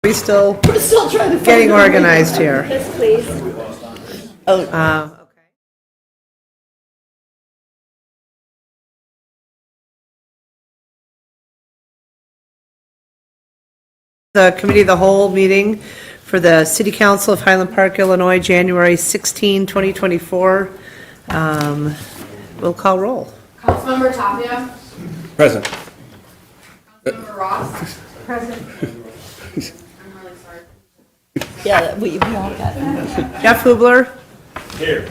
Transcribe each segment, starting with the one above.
We still We're still trying to getting organized here. Yes, please. Okay. The Committee of the Whole meeting for the City Council of Highland Park, Illinois, January 16, 2024. We'll call roll. Councilmember Tapia. Present. Councilmember Ross. Present. I'm really sorry. Yeah, we all got that. Jeff Hubler. Here.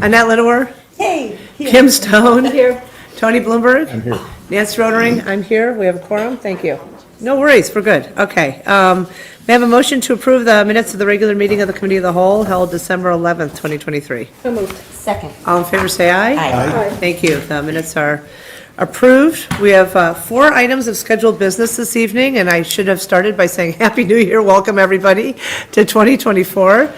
Annette Littlewar. Hey. Here. Kim Stone. Here. Tony Bloomberg. I'm here. Nancy Rotering. I'm here. We have a quorum. Thank you. No worries. We're good. Okay. May I have a motion to approve the minutes of the regular meeting of the Committee of the Whole held December 11th, 2023? So moved. Second. All in favor, say aye. Aye. Thank you. The minutes are approved. We have 4 items of scheduled business this evening, and I should have started by saying Happy New Year. Welcome, everybody, to 2024.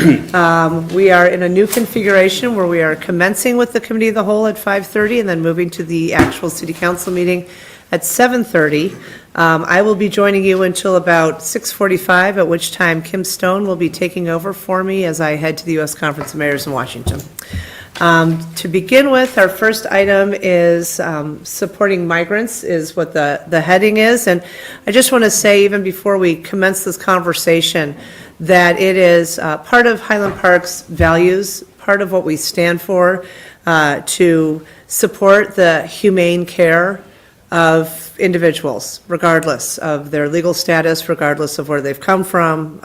We are in a new configuration where we are commencing with the Committee of the Whole at 5:30 and then moving to the actual City Council meeting at 7:30. I will be joining you until about 6:45, at which time Kim Stone will be taking over for me as I head to the U.S. Conference of Mayors in Washington. To begin with, our first item is supporting migrants is what the heading is. And I just want to say, even before we commence this conversation, that it is part of Highland Park's values, part of what we stand for, to support the humane care of individuals, regardless of their legal status, regardless of where they've come from.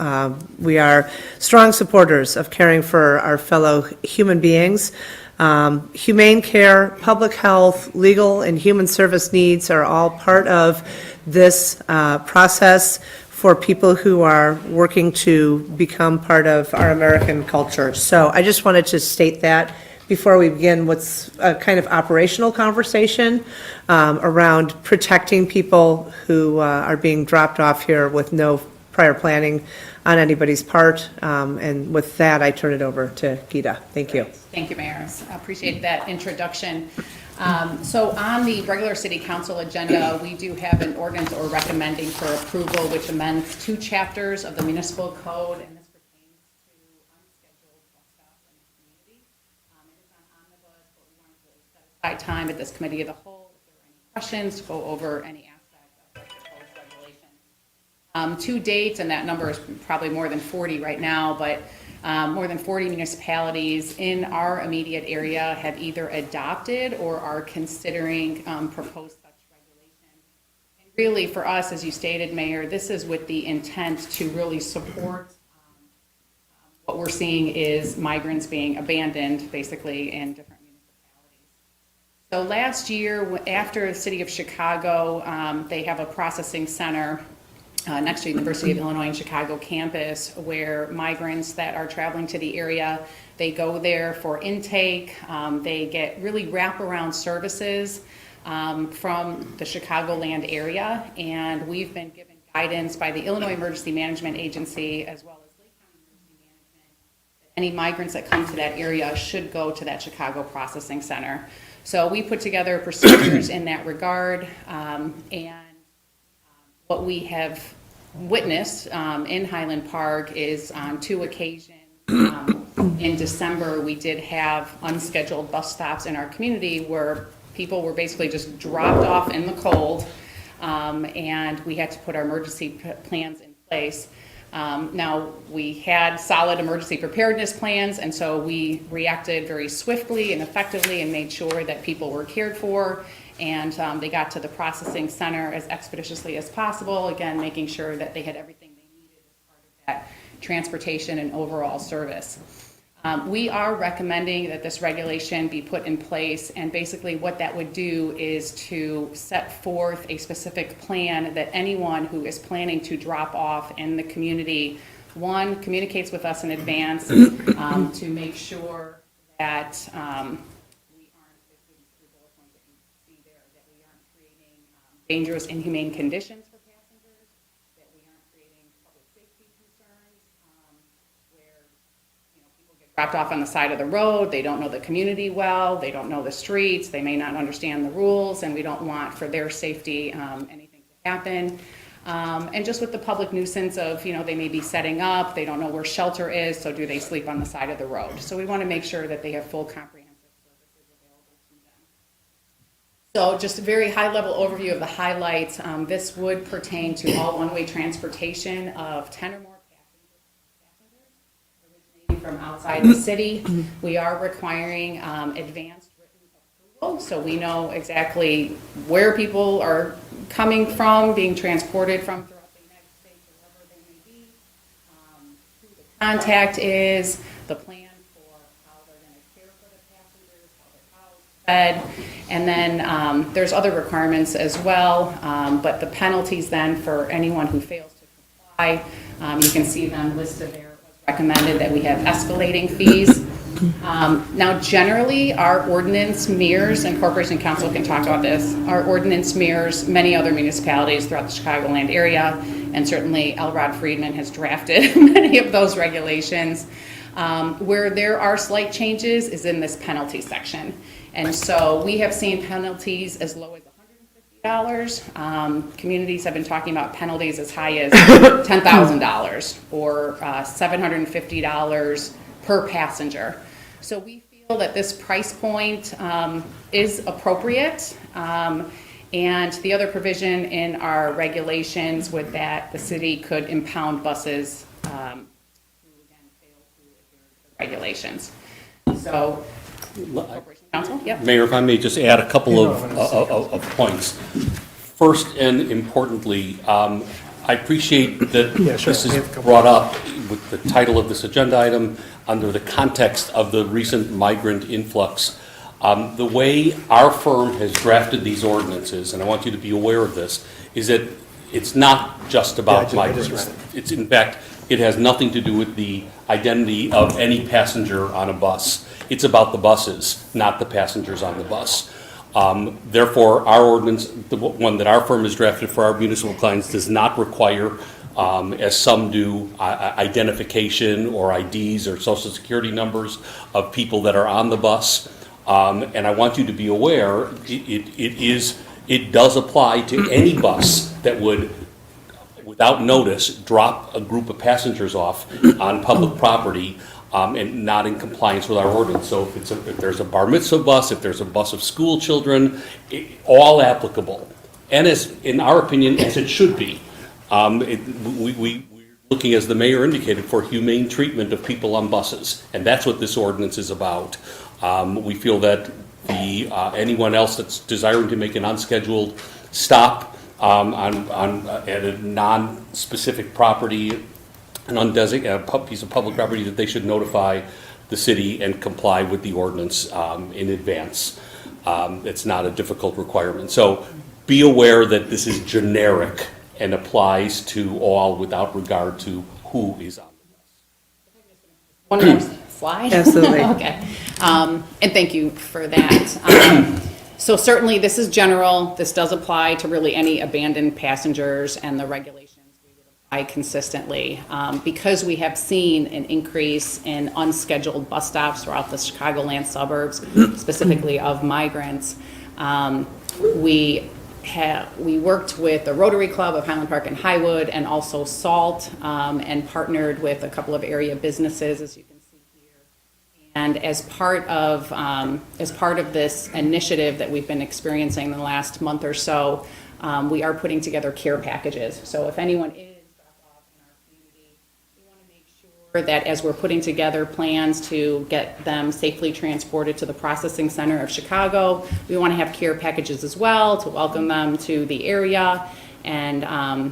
We are strong supporters of caring for our fellow human beings. Humane care, public health, legal and human service needs are all part of this process for people who are working to become part of our American culture. So I just wanted to state that before we begin what's a kind of operational conversation around protecting people who are being dropped off here with no prior planning on anybody's part. And with that, I turn it over to Geeta. Thank you. Thank you, Mayor. I appreciate that introduction. So on the regular City Council agenda, we do have an ordinance or recommending for approval, which amends 2 chapters of the municipal code, and this pertains to unscheduled bus stops in the community. It is on omnibus, but we wanted to set aside time at this Committee of the Whole if there were any questions to go over any aspect of the proposed regulation. To date, and that number is probably more than 40 right now, but more than 40 municipalities in our immediate area have either adopted or are considering proposed such regulation. And really, for us, as you stated, Mayor, this is with the intent to really support what we're seeing is migrants being abandoned, basically, in different municipalities. So last year, after the City of Chicago, they have a processing center next to the University of Illinois in Chicago campus, where migrants that are traveling to the area, they go there for intake. They get really wraparound services from the Chicagoland area, and we've been given guidance by the Illinois Emergency Management Agency as well as Lake County Emergency Management that any migrants that come to that area should go to that Chicago processing center. So we put together procedures in that regard, and what we have witnessed in Highland Park is on 2 occasions in December, we did have unscheduled bus stops in our community where people were basically just dropped off in the cold, and we had to put our emergency plans in place. Now, we had solid emergency preparedness plans, and so we reacted very swiftly and effectively and made sure that people were cared for, and they got to the processing center as expeditiously as possible, again, making sure that they had everything they needed as part of that transportation and overall service. We are recommending that this regulation be put in place, and basically what that would do is to set forth a specific plan that anyone who is planning to drop off in the community, one, communicates with us in advance to make sure that dangerous, inhumane conditions for passengers, that we aren't creating public safety concerns, where people get dropped off on the side of the road, they don't know the community well, they don't know the streets, they may not understand the rules, and we don't want for their safety anything to happen. And just with the public nuisance of, they may be setting up, they don't know where shelter is, so do they sleep on the side of the road? So we want to make sure that they have full comprehensive services available to them. So just a very high-level overview of the highlights. This would pertain to all one-way transportation of 10 or more passengers originating from outside the city. We are requiring advanced written approval, so we know exactly where people are coming from, being transported from throughout the United States, wherever they may be, who the contact is, the plan for how they're going to care for the passengers, how they're housed, fed, and then there's other requirements as well, but the penalties then for anyone who fails to comply, you can see them listed there. It was recommended that we have escalating fees. Now, generally, our ordinance mirrors, and Corporation Council can talk about this, our ordinance mirrors many other municipalities throughout the Chicagoland area, and certainly L. Rod Friedman has drafted many of those regulations. Where there are slight changes is in this penalty section. And so we have seen penalties as low as $150. Communities have been talking about penalties as high as $10,000 or $750 per passenger. So we feel that this price point is appropriate. And the other provision in our regulations would that the city could impound buses who again fail to adhere to regulations. So, Corporation Council, yep. Mayor, if I may just add a couple of points. First and importantly, I appreciate that this is brought up with the title of this agenda item under the context of the recent migrant influx. The way our firm has drafted these ordinances, and I want you to be aware of this, is that it's not just about migrants. It's, in fact, it has nothing to do with the identity of any passenger on a bus. It's about the buses, not the passengers on the bus. Therefore, our ordinance, the one that our firm has drafted for our municipal clients, does not require, as some do, identification or IDs or social security numbers of people that are on the bus. And I want you to be aware, it does apply to any bus that would, without notice, drop a group of passengers off on public property and not in compliance with our ordinance. So if there's a bar mitzvah bus, if there's a bus of school children, all applicable. And as, in our opinion, as it should be. We're looking, as the mayor indicated, for humane treatment of people on buses. And that's what this ordinance is about. We feel that anyone else that's desiring to make an unscheduled stop at a non-specific property, an undesignated piece of public property, that they should notify the city and comply with the ordinance in advance. It's not a difficult requirement. So be aware that this is generic and applies to all without regard to who is on the bus. One more slide? Absolutely. Okay. And thank you for that. So certainly this is general. This does apply to really any abandoned passengers, and the regulations we would apply consistently. Because we have seen an increase in unscheduled bus stops throughout the Chicagoland suburbs, specifically of migrants, we worked with the Rotary Club of Highland Park and Highwood, and also SALT, and partnered with a couple of area businesses, as you can see here. And as part of this initiative that we've been experiencing in the last month or so, we are putting together care packages. So if anyone is dropped off in our community, we want to make sure that as we're putting together plans to get them safely transported to the processing center of Chicago, we want to have care packages as well to welcome them to the area. And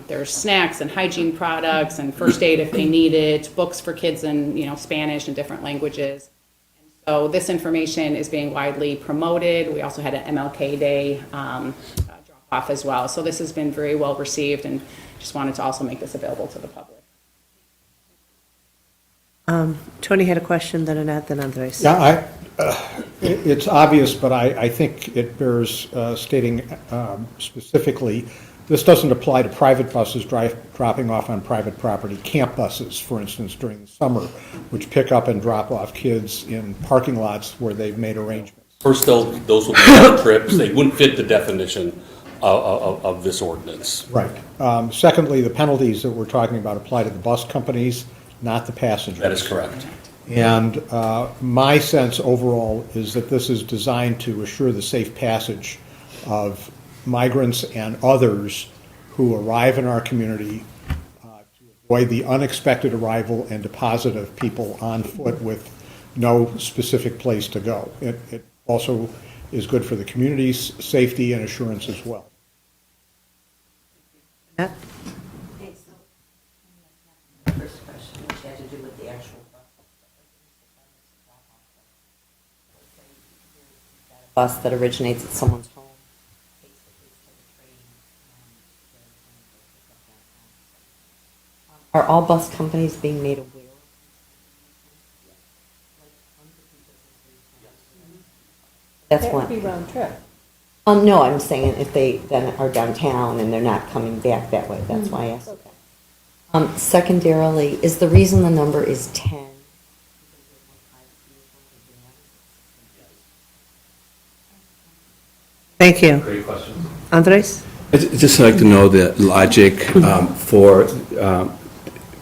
there's snacks and hygiene products and first aid if they need it, books for kids in Spanish and different languages. And so this information is being widely promoted. We also had an MLK Day drop off as well. So this has been very well received, and just wanted to also make this available to the public. Tony had a question, then Annette, then Andres. Yeah, it's obvious, but I think it bears stating specifically, this doesn't apply to private buses dropping off on private property. Camp buses, for instance, during the summer, which pick up and drop off kids in parking lots where they've made arrangements. First, those will be long trips. They wouldn't fit the definition of this ordinance. Right. Secondly, the penalties that we're talking about apply to the bus companies, not the passengers. That is correct. And my sense overall is that this is designed to assure the safe passage of migrants and others who arrive in our community, to avoid the unexpected arrival and deposit of people on foot with no specific place to go. It also is good for the community's safety and assurance as well. Yeah. First question, which had to do with the actual bus that originates at someone's home. Are all bus companies being made aware? That's That would one. be round trip. No, I'm saying if they then are downtown and they're not coming back that way, that's why I asked. Secondarily, is the reason the number is 10? Thank you. Great question. Andres? I'd just like to know the logic for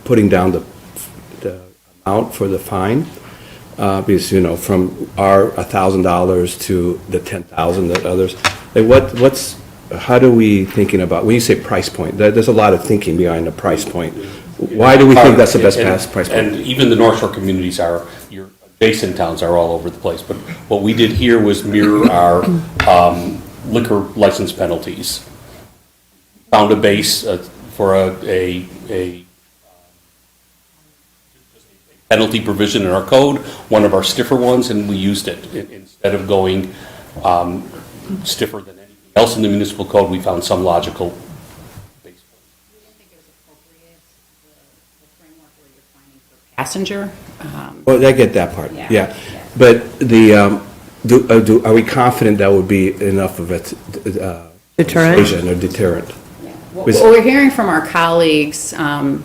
putting down the amount for the fine. Because, you know, from our $1,000 to the $10,000 that others, like how do we thinking about, when you say price point, there's a lot of thinking behind the price point. Why do we think that's the best price point? And even the North Shore communities your adjacent towns are all over the place. But what we did here was mirror our liquor license penalties. Found a base for a penalty provision in our code, one of our stiffer ones, and we used it. Instead of going stiffer than anything else in the municipal code, we found some logical base. We didn't think it was appropriate, the framework where you're fining for passenger. Well, I get that part, Yeah. yeah. But are we confident that would be enough of a Deterrent? persuasion or deterrent? What we're hearing from our colleagues,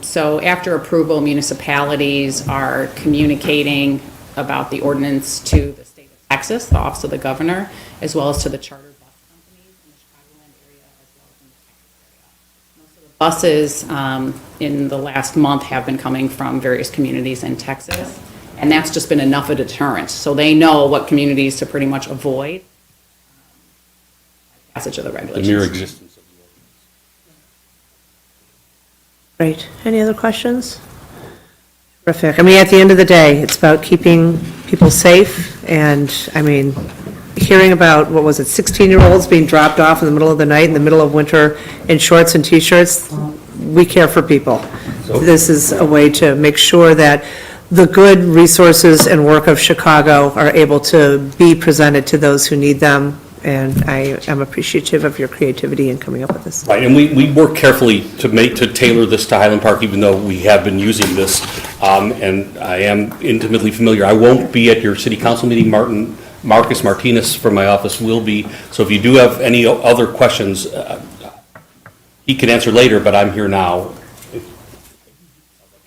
so after approval, municipalities are communicating about the ordinance to the state of Texas, the Office of the Governor, as well as to the charter bus companies in the Chicagoland area, as well as in the Texas area. Most of the buses in the last month have been coming from various communities in Texas, and that's just been enough of a deterrent. So they know what communities to pretty much avoid passage of the The regulations. mere existence of the ordinance. Great. Any other questions? Terrific. I mean, at the end of the day, it's about keeping people safe, and, I mean, hearing about, 16-year-olds being dropped off in the middle of the night, in the middle of winter, in shorts and T-shirts, we care for people. This is a way to make sure that the good resources and work of Chicago are able to be presented to those who need them, and I am appreciative of your creativity in coming up with this. Right, and we work carefully to tailor this to Highland Park, even though we have been using this, and I am intimately familiar. I won't be at your city council meeting. Marcus Martinez from my office will be, so if you do have any other questions, he can answer later, but I'm here now.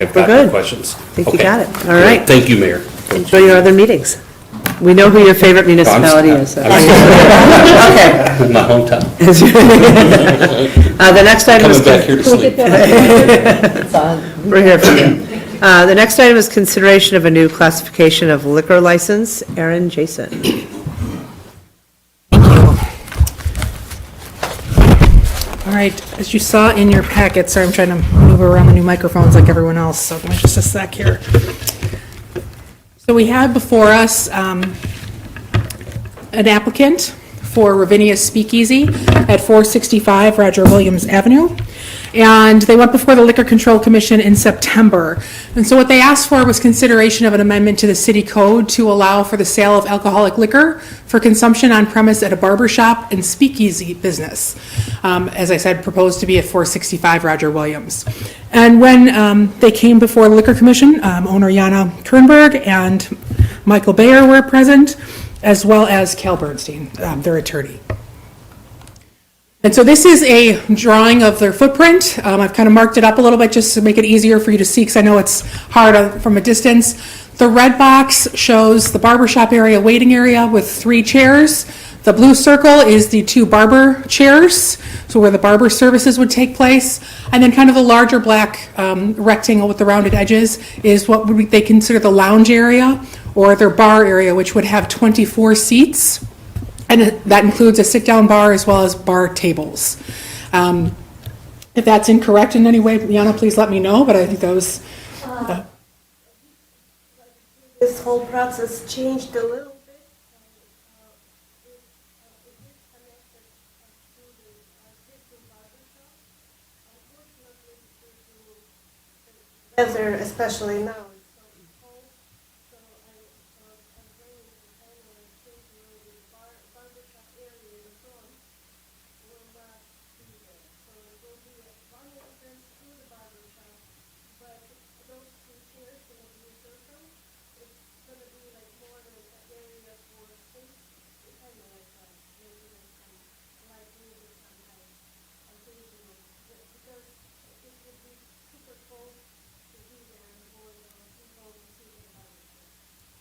I've We're got good. no questions. I think you Okay. got it. All right. Thank you, Mayor. Enjoy your other meetings. We know who your favorite municipality is. so- Okay. My hometown. The next item is. Coming back here to sleep. It's on. We're here for you. The next item is consideration of a new classification of liquor license. Aaron, Jason. All right, as you saw in your packet, sorry, I'm trying to move around the new microphones like everyone else, so give me just a sec here. So we have before us an applicant for Ravinia's Speakeasy at 465 Roger Williams Avenue. And they went before the Liquor Control Commission in September. And so what they asked for was consideration of an amendment to the city code to allow for the sale of alcoholic liquor for consumption on premise at a barber shop and speakeasy business. As I said, proposed to be at 465 Roger Williams. And when they came before the Liquor Commission, owner Jana Kernberg and Michael Bayer were present, as well as Cal Bernstein, their attorney. And so this is a drawing of their footprint. I've kind of marked it up a little bit just to make it easier for you to see, because I know it's hard from a distance. The red box shows the barbershop area, waiting area with 3 chairs. The The blue circle is the 2 barber chairs, so where the barber services would take place. And then kind of the larger black rectangle with the rounded edges is what they consider the lounge area or their bar area, which would have 24 seats. And that includes a sit-down bar as well as bar tables. If that's incorrect in any way, Liana, please let me know, but I think that was... This whole process changed a little bit. Weather, especially now, it's so cold, so I'm bringing the owner and changing the barbershop area in the front will not be there. So it will be one entrance to the barbershop, but those 2 chairs in a blue circle, it's going to be like more than an area for space, kind of like maybe like music sometimes, occasionally, because it would be super cold to be there for people to see the barbershop.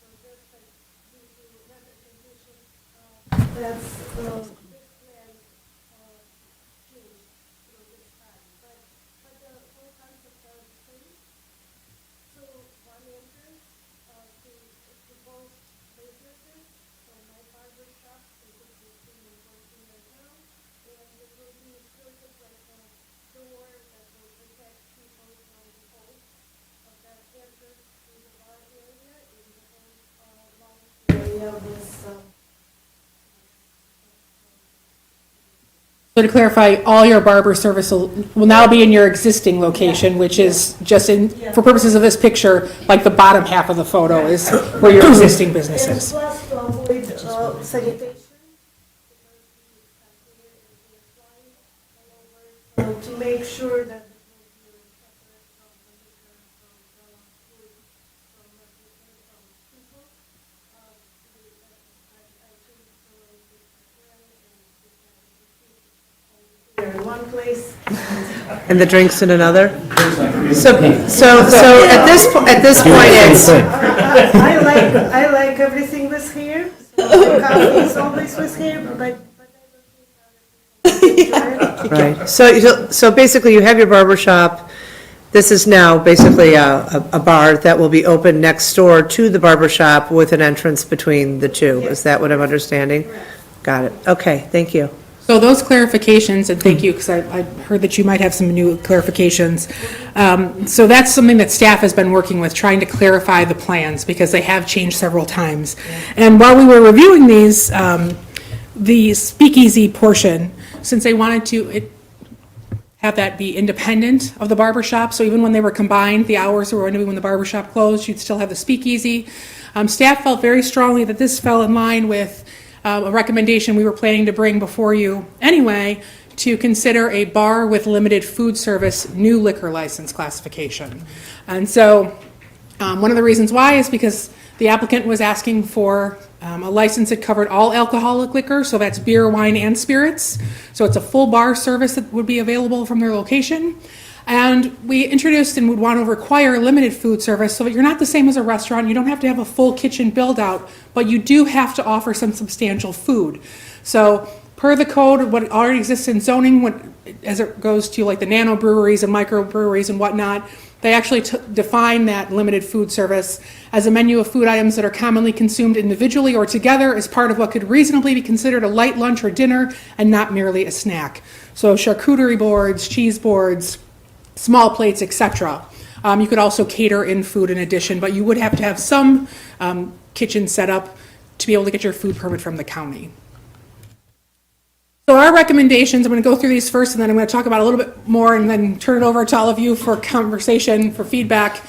So just like due to weather conditions, that's this plan changed this time. But the whole concept are the same. So one entrance to both businesses. So my barber shop is existing and working right now, and it will be sort of like a door that will protect people from the cold of that entrance to the bar area in the whole lounge area of this. So to clarify, all your barber service will now be in your existing location, which is just in, for purposes of this picture, like the bottom half of the photo is where your existing business And is. plus to avoid sanitation, because we have here and we flying all over, so to make sure that it will be separate from the liquor, from the food, from the people. I changed the way we prepare and here in one place. And the drinks in another? So at this point, it's, I like everything was here. So coffee is always was here, but I don't think other people. right. So basically, you have your barber shop. This is now basically a bar that will be open next door to the barber shop with an entrance between the two. Is that what I'm understanding? Got it. Okay, thank you. So those clarifications, and thank you, because I heard that you might have some new clarifications. So that's something that staff has been working with, trying to clarify the plans, because they have changed several times. And while we were reviewing these, the speakeasy portion, since they wanted to have that be independent of the barber shop, so even when they were combined, the hours were going to be when the barber shop closed, you'd still have the speakeasy. Staff felt very strongly that this fell in line with a recommendation we were planning to bring before you anyway, to consider a bar with limited food service new liquor license classification. And so one of the reasons why is because the applicant was asking for a license that covered all alcoholic liquor, so that's beer, wine, and spirits. So it's a full bar service that would be available from their location. And we introduced and would want to require limited food service so that you're not the same as a restaurant. You don't have to have a full kitchen build out, but you do have to offer some substantial food. So per the code, what already exists in zoning, as it goes to like the nano breweries and microbreweries and whatnot, they actually define that limited food service as a menu of food items that are commonly consumed individually or together as part of what could reasonably be considered a light lunch or dinner and not merely a snack. So charcuterie boards, cheese boards, small plates, etc. You could also cater in food in addition, but you would have to have some kitchen set up to be able to get your food permit from the county. So our recommendations, I'm going to go through these first, and then I'm going to talk about a little bit more and then turn it over to all of you for conversation, for feedback.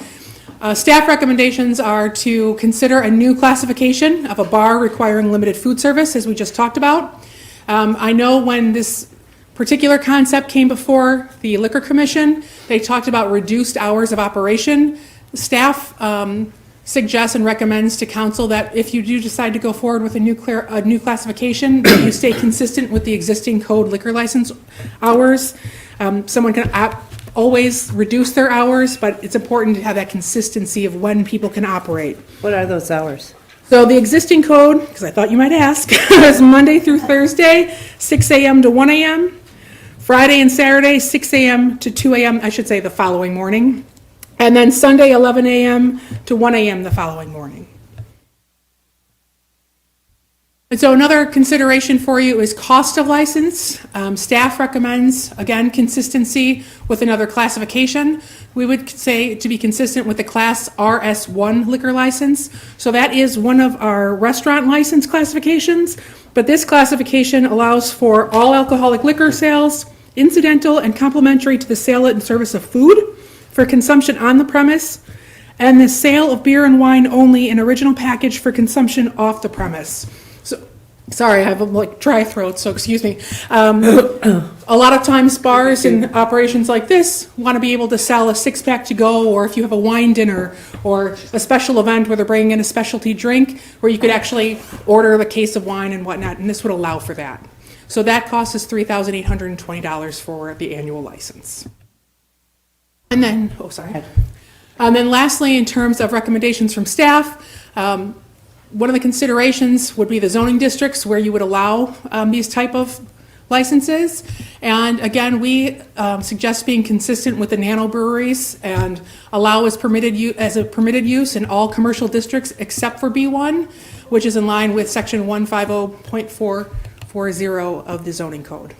Staff recommendations are to consider a new classification of a bar requiring limited food service, as we just talked about. I know when this particular concept came before the Liquor Commission, they talked about reduced hours of operation. Staff suggests and recommends to council that if you do decide to go forward with a new classification, that you stay consistent with the existing code liquor license hours. Someone can always reduce their hours, but it's important to have that consistency of when people can operate. What are those hours? So the existing code, because I thought you might ask, is Monday through Thursday, 6 a.m. to 1 a.m. Friday and Saturday, 6 a.m. to 2 a.m., I should say the following morning. And then Sunday, 11 a.m. to 1 a.m. the following morning. And so another consideration for you is cost of license. Staff recommends, again, consistency with another classification. We would say to be consistent with the Class RS1 liquor license. So that is one of our restaurant license classifications, but this classification allows for all alcoholic liquor sales, incidental and complementary to the sale and service of food for consumption on the premise, and the sale of beer and wine only in original package for consumption off the premise. So, sorry, I have like dry throat, so excuse me. A lot of times bars and operations like this want to be able to sell a six-pack to go, or if you have a wine dinner or a special event where they're bringing in a specialty drink, where you could actually order a case of wine and whatnot, and this would allow for that. So that cost is $3,820 for the annual license. And then, and then lastly, in terms of recommendations from staff, one of the considerations would be the zoning districts where you would allow these type of licenses. And again, we suggest being consistent with the nano breweries and allow as a permitted use in all commercial districts except for B1, which is in line with section 150.440 of the zoning code.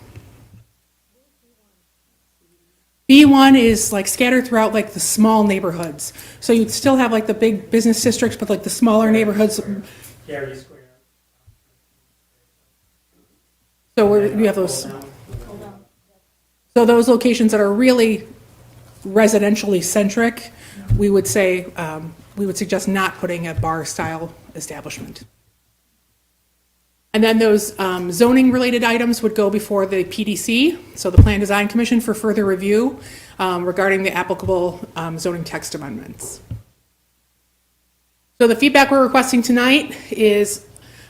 B1 is like scattered throughout like the small neighborhoods. So you'd still have like the big business districts, but like the smaller neighborhoods. Gary Square. So we have those. So those locations that are really residentially centric, we would say, we would suggest not putting a bar style establishment. And then those zoning related items would go before the PDC, so the Plan Design Commission, for further review regarding the applicable zoning text amendments. So the feedback we're requesting tonight is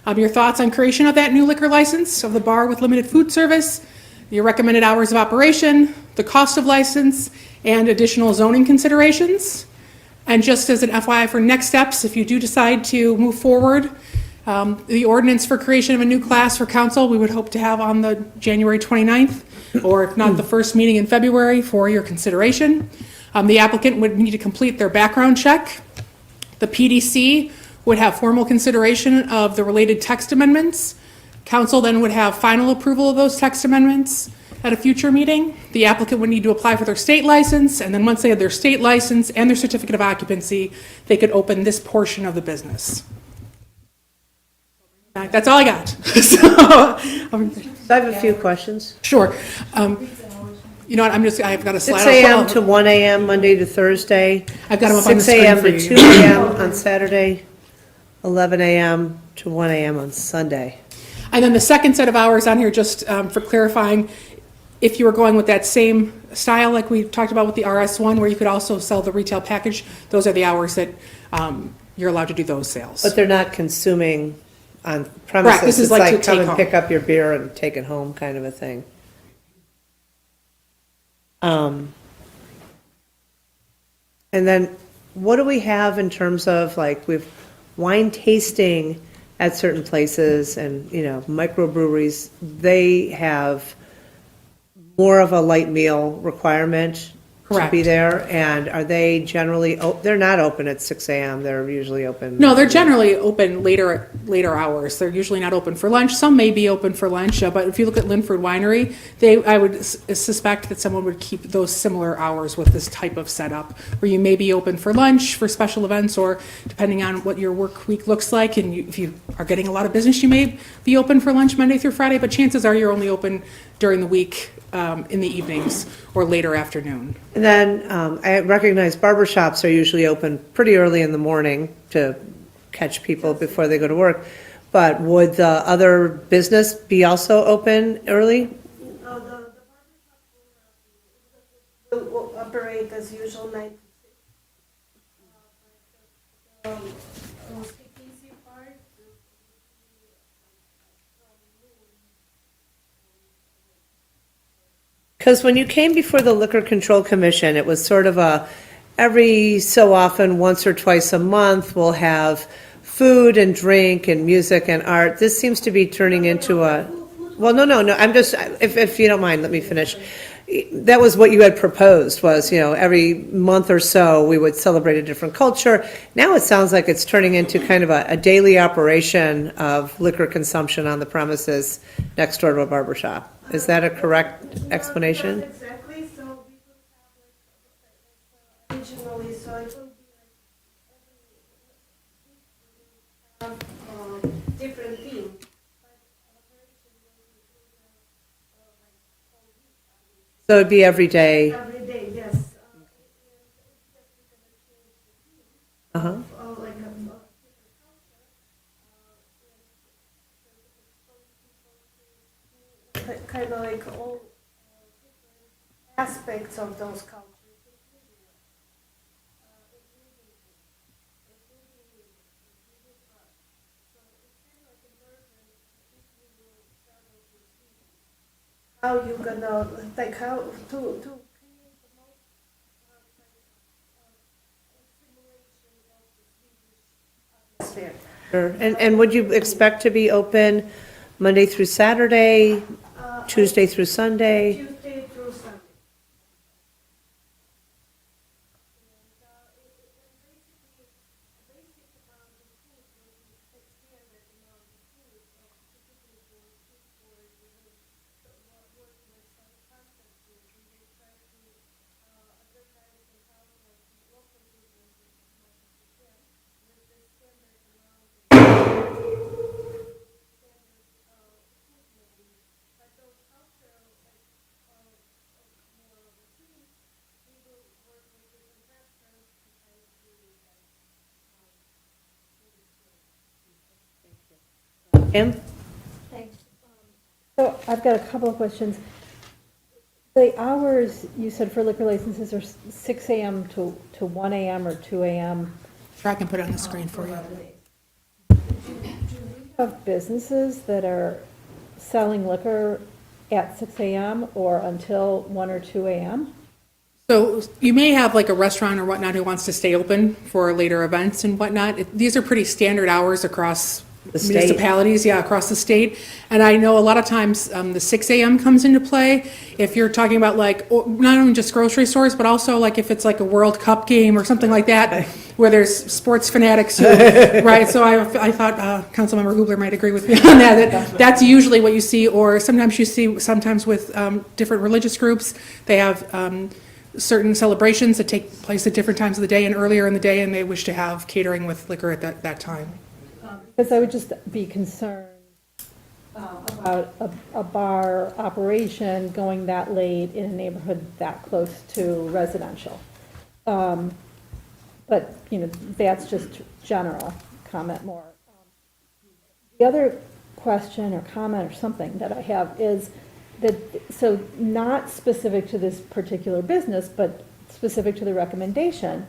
your thoughts on creation of that new liquor license of the bar with limited food service, your recommended hours of operation, the cost of license, and additional zoning considerations. And just as an FYI for next steps, if you do decide to move forward, the ordinance for creation of a new class for council, we would hope to have on the January 29th, or if not the first meeting in February, for your consideration. The applicant would need to complete their background check. The PDC would have formal consideration of the related text amendments. Council then would have final approval of those text amendments at a future meeting. The applicant would need to apply for their state license, and then once they have their state license and their certificate of occupancy, they could open this portion of the business. That's all I got. So I have a few questions. sure. You know what, I've got a slide. 6 a.m. to 1 a.m. Monday to Thursday. I've got them up on the 6 a.m. screen to for 2 you. a.m. on Saturday, 11 a.m. to 1 a.m. on Sunday. And then the second set of hours on here, just for clarifying, if you were going with that same style like we talked about with the RS1, where you could also sell the retail package, those are the hours that you're allowed to do those sales. But they're not consuming on premises. Correct, this is It's like to come take and home. pick up your beer and take it home kind of a thing. And then what do we have in terms of, like, we've wine tasting at certain places and, you know, microbreweries, they have more of a light meal requirement to be Correct. there, and are they generally, they're not open at 6 a.m., they're usually open? No, they're generally open later hours. They're usually not open for lunch. Some may be open for lunch, but if you look at Linford Winery, I would suspect that someone would keep those similar hours with this type of setup, where you may be open for lunch, for special events, or depending on what your work week looks like, and if you are getting a lot of business, you may be open for lunch Monday through Friday, but chances are you're only open during the week, in the evenings or later afternoon. And then I recognize barber shops are usually open pretty early in the morning to catch people before they go to work. But would the other business be also open early? The barber shop will operate as usual 9 to 6. The speakeasy part Because when you came before the Liquor Control Commission, it was sort of every so often, once or twice a month, we'll have food and drink and music and art, this seems to be turning into a, well, no, I'm just, if you don't mind, let me finish. That was what you had proposed was, every month or so, we would celebrate a different culture. Now it sounds like it's turning into kind of a daily operation of liquor consumption on the premises next door to a barber shop. Is that a correct explanation? Not exactly, so we would have originally, so it will be every week we would have different theme. But operation will include whole week. So it'd be every day. Every day, yes. It's just we're gonna change the theme. Uh-huh. Like a different culture. Kind of like all different aspects of those cultures, including art. So it's kind of like immersion if you will travel to Sweden. How you gonna, like how to create the most simulation of the Swedish atmosphere. Sure. And would you expect to be open Monday through Saturday, Tuesday through Sunday? Tuesday through Sunday. Basically, a basic amount of food will be standard amount of food, particularly for street stores. We will work with some concept food. We will try to advertise and help local businesses as much as we can with the standard amount of standard food menu. But those cultural, more of a theme, we will work with different restaurants to try to create that Kim? Thanks. So I've got a couple of questions. The hours you said for liquor licenses are 6 a.m. to 1 a.m. or 2 a.m. Sure, I can put it on the screen for you. Of businesses that are selling liquor at 6 a.m. or until 1 or 2 a.m.? So you may have like a restaurant or whatnot who wants to stay open for later events and whatnot. These are pretty standard hours across The state. municipalities, across the state. And I know a lot of times the 6 a.m. comes into play. If you're talking about like, not only just grocery stores, but also like if it's like a World Cup game or something like that, where there's sports fanatics who, right? So I thought Councilmember Hubler might agree with me on that. That's usually what you see, or sometimes you see, sometimes with different religious groups, they have certain celebrations that take place at different times of the day and earlier in the day, and they wish to have catering with liquor at that time. Because I would just be concerned about a bar operation going that late in a neighborhood that close to residential. But, that's just general comment more. The other question or comment or something that I have is that, so not specific to this particular business, but specific to the recommendation,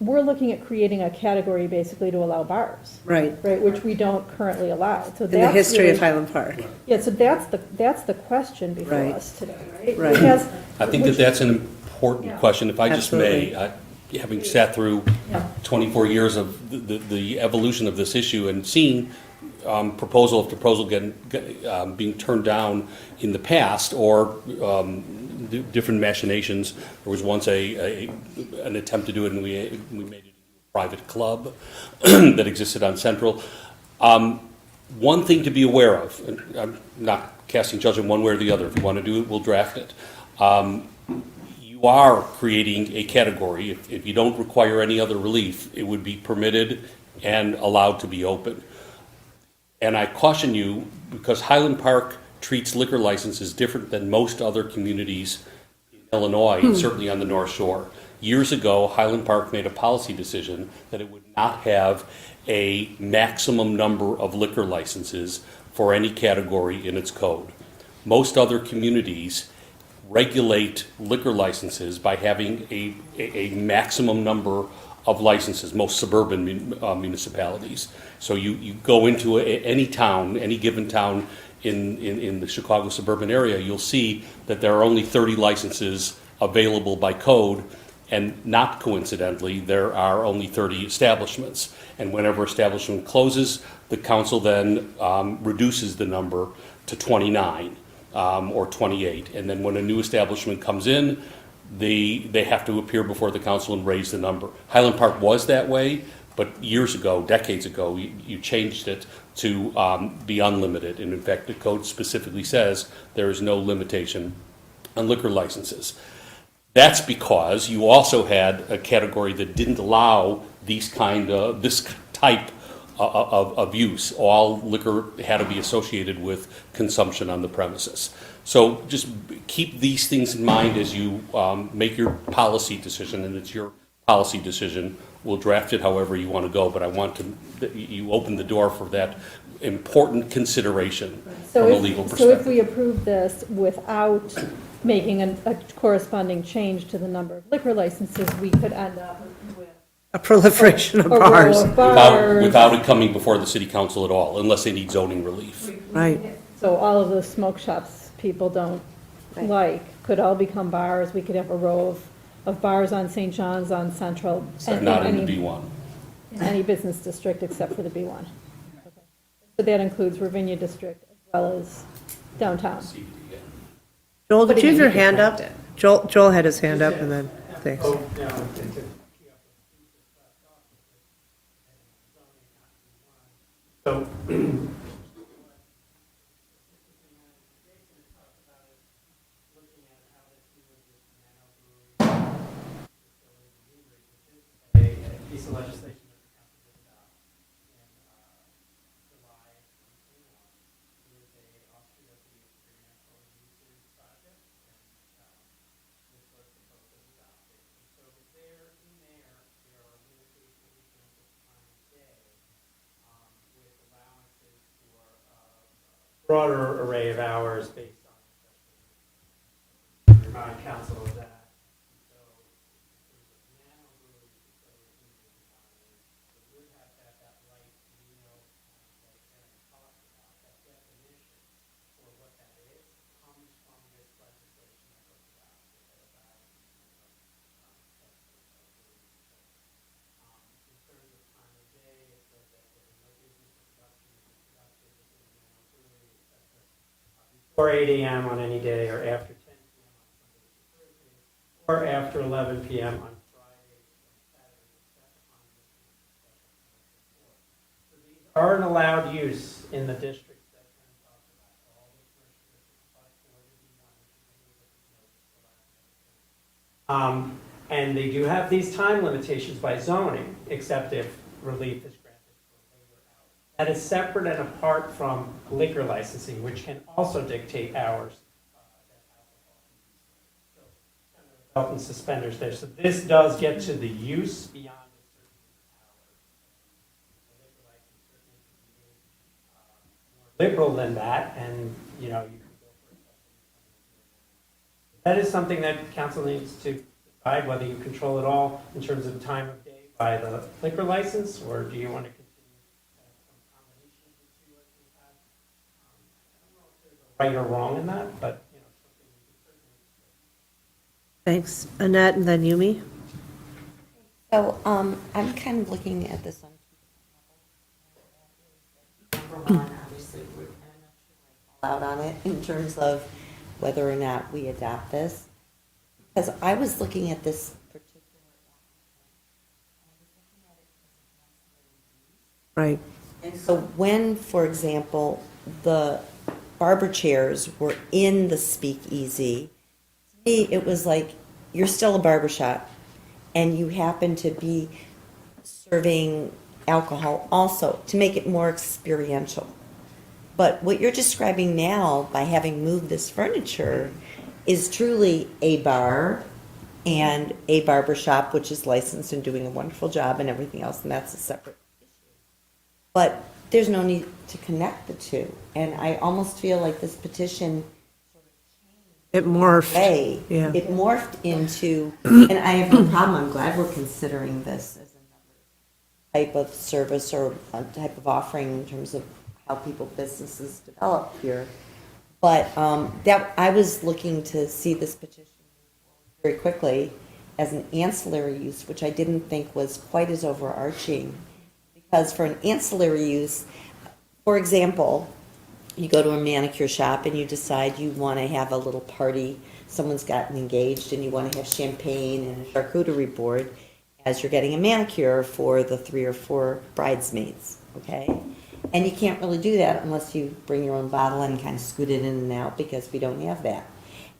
we're looking at creating a category basically to allow bars. Right. Right, which we don't currently allow. So In the that's history really- of Highland Park. Yeah, so that's the question before Right. us today, right? Right. Because- I think that which- that's an important question, if I just may. Having sat through Yeah. 24 years of the evolution of this issue and seen proposal after proposal being turned down in the past, or different machinations. There was once an attempt to do it, and we made it a private club that existed on Central. One thing to be aware of, and I'm not casting judgment one way or the other. If you want to do it, we'll draft it. You are creating a category. If you don't require any other relief, it would be permitted and allowed to be open. And I caution you, because Highland Park treats liquor licenses different than most other communities in Illinois, and certainly on the North Shore. Years ago, Highland Park made a policy decision that it would not have a maximum number of liquor licenses for any category in its code. Most other communities regulate liquor licenses by having a maximum number of licenses, most suburban municipalities. So you go into any town, any given town in the Chicago suburban area, you'll see that there are only 30 licenses available by code, And not coincidentally, there are only 30 establishments. And whenever establishment closes, the council then reduces the number to 29 or 28. And then when a new establishment comes in, they have to appear before the council and raise the number. Highland Park was that way, but years ago, decades ago, you changed it to be unlimited. And in fact, the code specifically says there is no limitation on liquor licenses. That's because you also had a category that didn't allow this type of use. All liquor had to be associated with consumption on the premises. So just keep these things in mind as you make your policy decision, and it's your policy decision. We'll draft it however you want to go, but I want you open the door for that important consideration from a legal So if perspective. we approve this without making a corresponding change to the number of liquor licenses, we could end up with A proliferation of a row bars, of bars. Without it coming before the city council at all, unless they need zoning relief. right? So all of those smoke shops people don't like could all become bars. We could have a row of bars on St. John's, on Central. and Not in any- the B1. in any business district except for the B1. Okay. So that includes Ravinia District as well as downtown. Joel, did Putting you have it, your you could hand up? correct Joel had his hand up, and then, thanks. So, a piece of legislation that the council did adopt in July of 2021 with a offshoot of the experiential uses project, and this was proposed as adopted. And so there are limitations in terms of time of day, with allowances for a broader array of hours based on remind council of that. So in terms of nano brewery facilities and design, it would have to have that light meal, like Aaron talked about. That definition for what that is comes from this legislation that was adopted that allows in terms of time of day, it says that there is no business or production is conducted within the nano brewery except before 8 a.m. on any day or after 10 p.m. on Sunday to Thursday or after 11 p.m. on Fridays and Saturdays except upon special permit. So these are an allowed use in the districts that Karen talked about. All the commercial districts apply for the B1, which is and they do have these time limitations by zoning, except if relief is granted for labor hours. That is separate and apart from liquor licensing, which can also dictate hours that alcohol can be served. So kind of belt and suspenders there. So this does get to the use beyond a certain hour. The liquor license certainly can be more liberal than that, and you can go for a special use. That is something that council needs to decide whether you control it all in terms of time of day by the liquor license, or do you want to continue some combination of the two as we have? I don't know if there's a right or wrong in that, but something we can certainly discuss. Thanks. Annette, and then Yumi? So, I'm kind of looking at this on two different levels. Number one, obviously, I'm not sure I call out on it in terms of whether or not we adopt this. Because I was looking at this particular Right. and so when, for example, the barber chairs were in the speakeasy, to me, it was like, you're still a barber shop, and you happen to be serving alcohol also, to make it more experiential. But what you're describing now, by having moved this furniture, is truly a bar and a barber shop, which is licensed and doing a wonderful job and everything else, and that's a separate issue. But there's no need to connect the two. And I almost feel like this petition It morphed. way, Yeah. it morphed into, and I have no problem, I'm glad we're considering this as another type of service or a type of offering in terms of how businesses develop here. But that I was looking to see this petition very quickly, as an ancillary use, which I didn't think was quite as overarching. Because for an ancillary use, for example, you go to a manicure shop and you decide you want to have a little party, someone's gotten engaged and you want to have champagne and a charcuterie board as you're getting a manicure for the 3 or 4 bridesmaids, okay? And you can't really do that unless you bring your own bottle and kind of scoot it in and out, because we don't have that.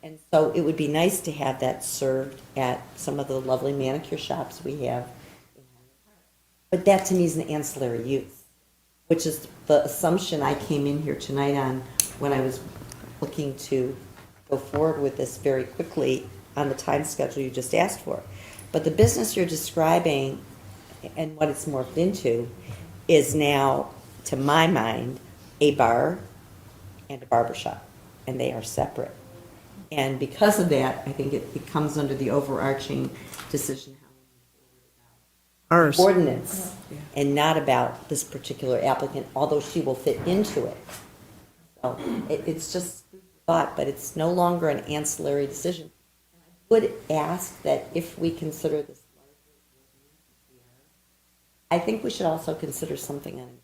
And so it would be nice to have that served at some of the lovely manicure shops we have. But that to me is an ancillary use, which is the assumption I came in here tonight on when I was looking to go forward with this very quickly on the time schedule you just asked for. But the business you're describing and what it's morphed into is now, to my mind, a bar and a barber shop, and they are separate. And because of that, I think it comes under the overarching decision Ours. ordinance and not about this particular applicant, although she will fit into it. So it's just thought, but it's no longer an ancillary decision. I would ask that if we consider this, I think we should also consider something on an ancillary.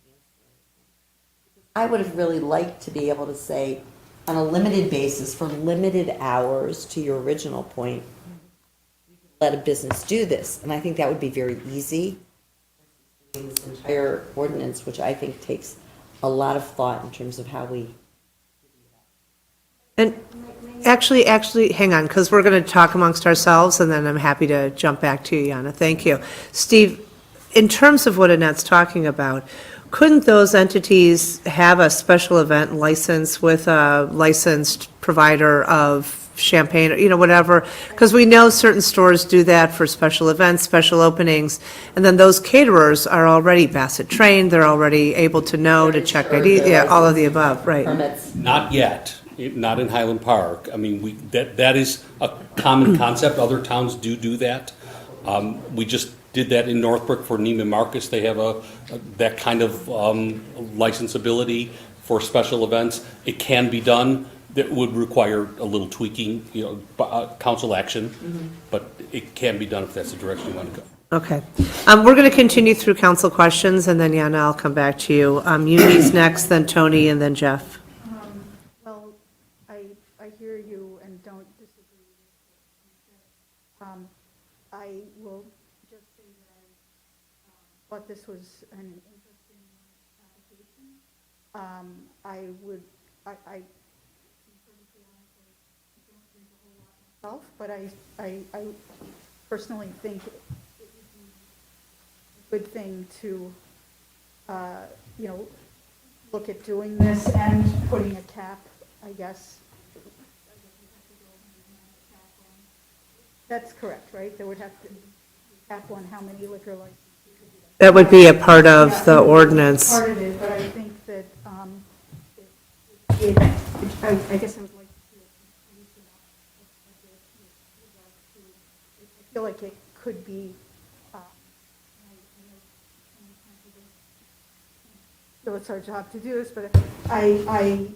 I would have really liked to be able to say, on a limited basis, for limited hours, to your original point, let a business do this. And I think that would be very easy. This entire ordinance, which I think takes a lot of thought in terms of how we. And actually, hang on, because we're going to talk amongst ourselves, and then I'm happy to jump back to you, Yana. Thank you. Steve, in terms of what Annette's talking about, couldn't those entities have a special event license with a licensed provider of champagne, or, whatever? Because we know certain stores do that for special events, special openings, and then those caterers are already Bassett trained, they're already able to know to check ID, all of the above, right? Permits. Not yet, not in Highland Park. I mean, that is a common concept. Other towns do that. We just did that in Northbrook for Neiman Marcus. They have that kind of licensability for special events. It can be done. That would require a little tweaking, council action, but it can be done if that's the direction you want to go. Okay. We're going to continue through council questions, and then, Yana, I'll come back to you. Uni's next, then Tony, and then Jeff. Well, I hear you and don't disagree. I will just say that I thought this was an interesting application. I would, I don't but I personally think it would be a good thing to, look at doing this and putting a cap, I guess. That's correct, right? There would have to be a cap on how many liquor licenses. That would be a part of the ordinance. Part of it, but I think that, I guess I would like to see it loosen up a bit with regard to, I feel like it could be, so it's our job to do this, but I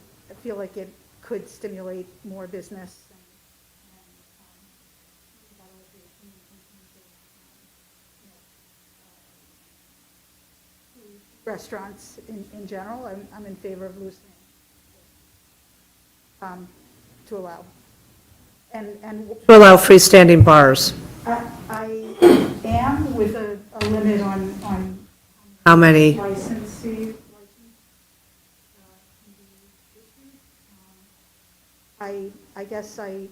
feel like it could stimulate more business. Restaurants in general, I'm in favor of loosening to allow. And To allow freestanding bars. I am with a limit on How many? licensee. I guess I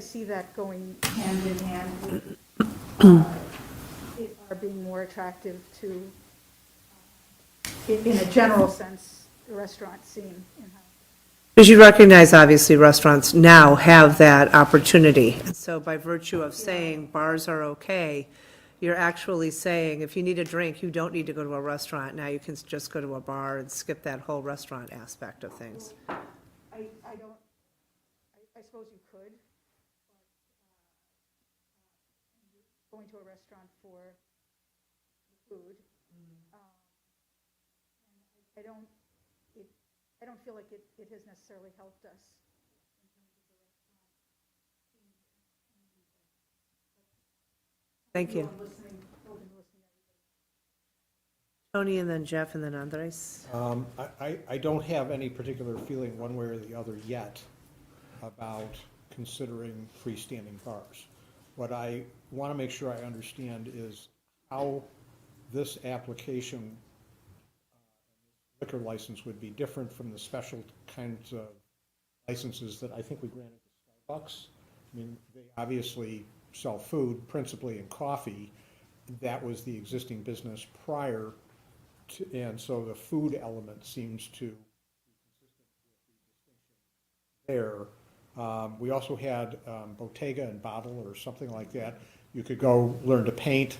see that going hand in hand with it are being more attractive to, in a general sense, the restaurant scene in Highland. Because you recognize, obviously, restaurants now have that opportunity. And so by virtue of saying bars are okay, you're actually saying if you need a drink, you don't need to go to a restaurant. Now you can just go to a bar and skip that whole restaurant aspect of things. I suppose you could, but going to a restaurant for the food. I don't feel like it has necessarily helped us in terms of the restaurant scene. Thank you. Tony, and then Jeff, and then Andres. I don't have any particular feeling one way or the other yet about considering freestanding bars. What I want to make sure I understand is how this application liquor license would be different from the special kinds of licenses that I think we granted to Starbucks. I mean, they obviously sell food, principally in coffee. That was the existing business prior to, and so the food element seems to be consistent with the distinction there. We also had Bottega and Bottle or something like that. You could go learn to paint,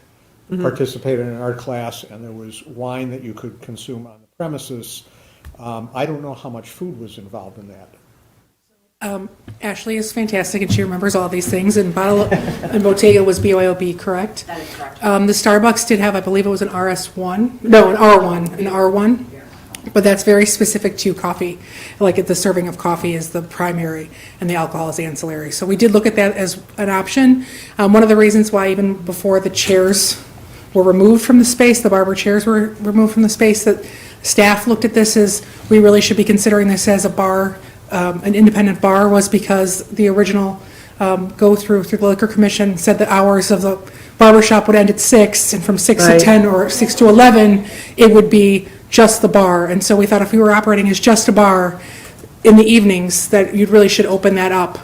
participate in an art class, and there was wine that you could consume on the premises. I don't know how much food was involved in that. Ashley is fantastic, and she remembers all these things, and Bottle and Bottega was BYOB, correct? That is correct. The Starbucks did have, I believe it was an RS1, no, an R1, but that's very specific to coffee. Like the serving of coffee is the primary, and the alcohol is ancillary. So we did look at that as an option. One of the reasons why even before the chairs were removed from the space, the barber chairs were removed from the space, that staff looked at this as, we really should be considering this as a bar, an independent bar, was because the original go through the Liquor Commission said the hours of the barber shop would end at 6, and from 6 to Right. 10 or 6 to 11, it would be just the bar. And so we thought if we were operating as just a bar in the evenings, that you really should open that up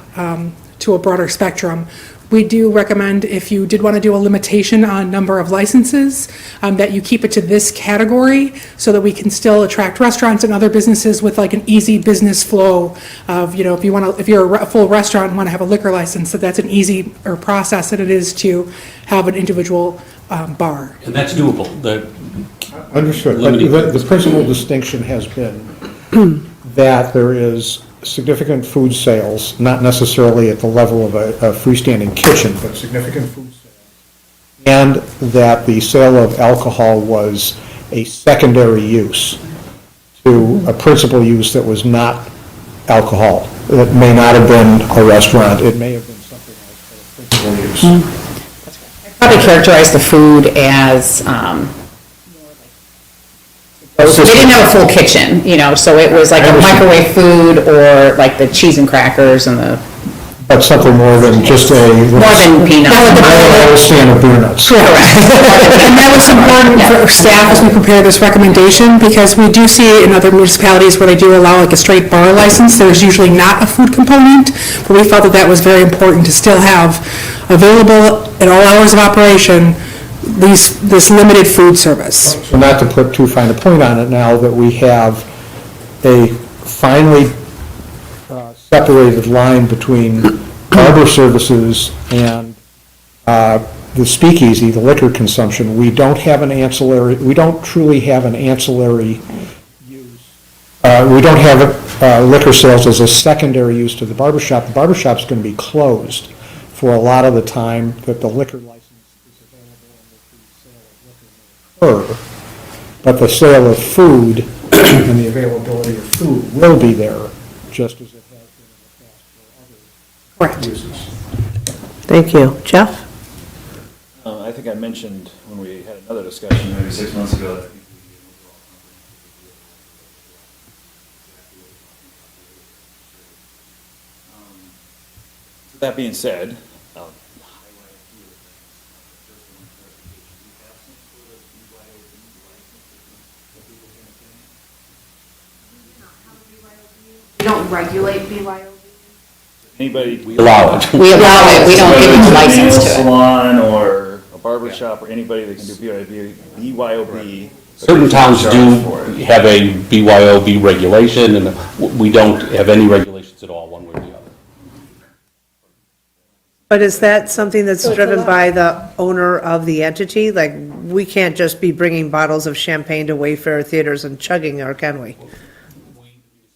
to a broader spectrum. We do recommend, if you did want to do a limitation on number of licenses, that you keep it to this category so that we can still attract restaurants and other businesses with like an easy business flow of, if you want to, if you're a full restaurant and want to have a liquor license, that's an easier process than it is to have an individual bar. And that's doable. Understood, but Limiting. the principal distinction has been that there is significant food sales, not necessarily at the level of a freestanding kitchen, but significant food sales, and that the sale of alcohol was a secondary use to a principal use that was not alcohol. It may not have been a restaurant, it may have been something like a principal use. Probably characterize the food as, so they didn't have a full kitchen, so it was like a microwave food or like the cheese and crackers and the, But something more than just a... more than peanuts. A stand of beer nuts. And that was important for staff as we prepare this recommendation, because we do see in other municipalities where they do allow like a straight bar license, there's usually not a food component, but we felt that that was very important to still have available at all hours of operation, this limited food service. So not to put too fine a point on it, now that we have a finely separated line between barber services and the speakeasy, the liquor consumption, we don't truly have an ancillary use. We don't have liquor sales as a secondary use to the barber shop. The barber shop's going to be closed for a lot of the time that the liquor license is available and that the sale of liquor may occur. But the sale of food and the availability of food will be there, just as it has been in the past for other uses. Thank you. Jeff? I think I mentioned when we had another discussion, maybe 6 months ago, that that being said, I'll highlight a few of the things. First one, clarification. Do you have some sort of BYOB license that people can obtain? We don't regulate BYOB. Anybody? We allow it. We allow it, we don't give you a license to Nail it. salon or a barber shop or anybody that can do BYOB. Certain towns Charge do for it. have a BYOB regulation, and we don't have any regulations at all, one way or the other. But is that something that's driven by the owner of the entity? Like, we can't just be bringing bottles of champagne to Wayfair theaters and chugging, or can we?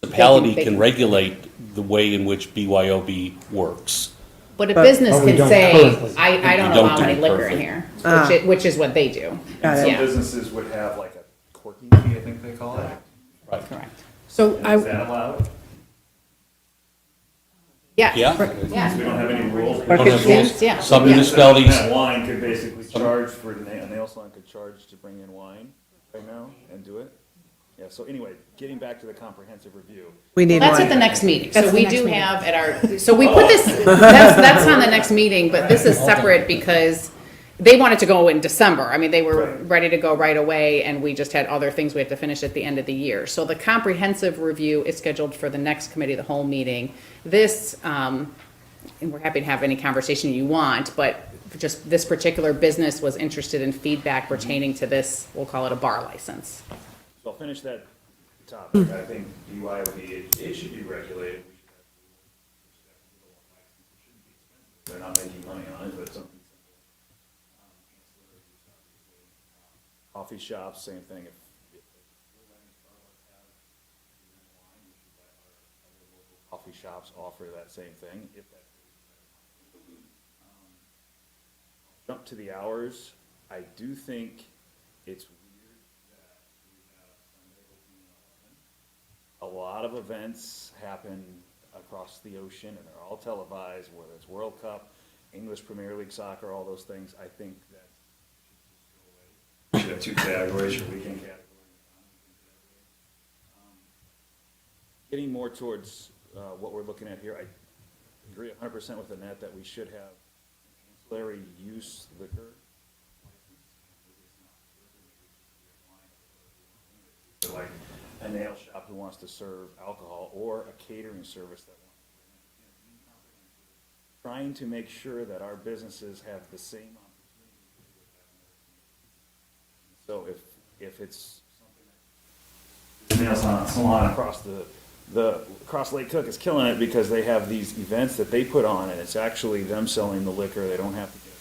The municipality can regulate the way in which BYOB works. But a But- business But we can don't say, currently. I don't We don't allow do any it liquor in currently. here, which is what they do. Got it. Some Yeah. businesses would have like a corking fee, I think they call it. Right. Correct. So Is that allowed? Yeah. Yeah. We don't have any rules. We don't have rules. Yeah. Some Yeah, municipalities, wine could basically charge for, a nail salon could charge to bring in wine right now and do it. Yeah, so anyway, getting back to the comprehensive review. We need That's at one. the next meeting. That's So the we next do meeting. have at our, so we put this, that's on the next meeting, but this is separate because they wanted to go in December. I mean, they were Right. ready to go right away, and we just had other things we had to finish at the end of the year. So the comprehensive review is scheduled for the next committee of the whole meeting. This, and we're happy to have any conversation you want, but just this particular business was interested in feedback pertaining to this, we'll call it a bar license. So I'll finish that topic. I think DUI would be, it should be regulated. We should have rules. It shouldn't be expensive. They're not making money on it, but something simple. Ancillary use, obviously. Coffee shops, same thing. If we're letting Starbucks have wine, we should let our other local coffee shops offer that same thing, if that. Jump to the hours. I do think it's weird that we have Sunday opening at 11. A lot of events happen across the ocean, and they're all televised, whether it's World Cup, English Premier League soccer, all those things. I think that should just go away. We should have two categories, your weekend category and your non-weekend category. Getting more towards what we're looking at here, I agree 100% with Annette that we should have ancillary use liquor license. Like a nail shop who wants to serve alcohol, or a catering service that wants to. Trying to make sure that our businesses have the same opportunity. So if it's something that nail salon across across Lake Cook is killing it because they have these events that they put on, and it's actually them selling the liquor. They don't have to get a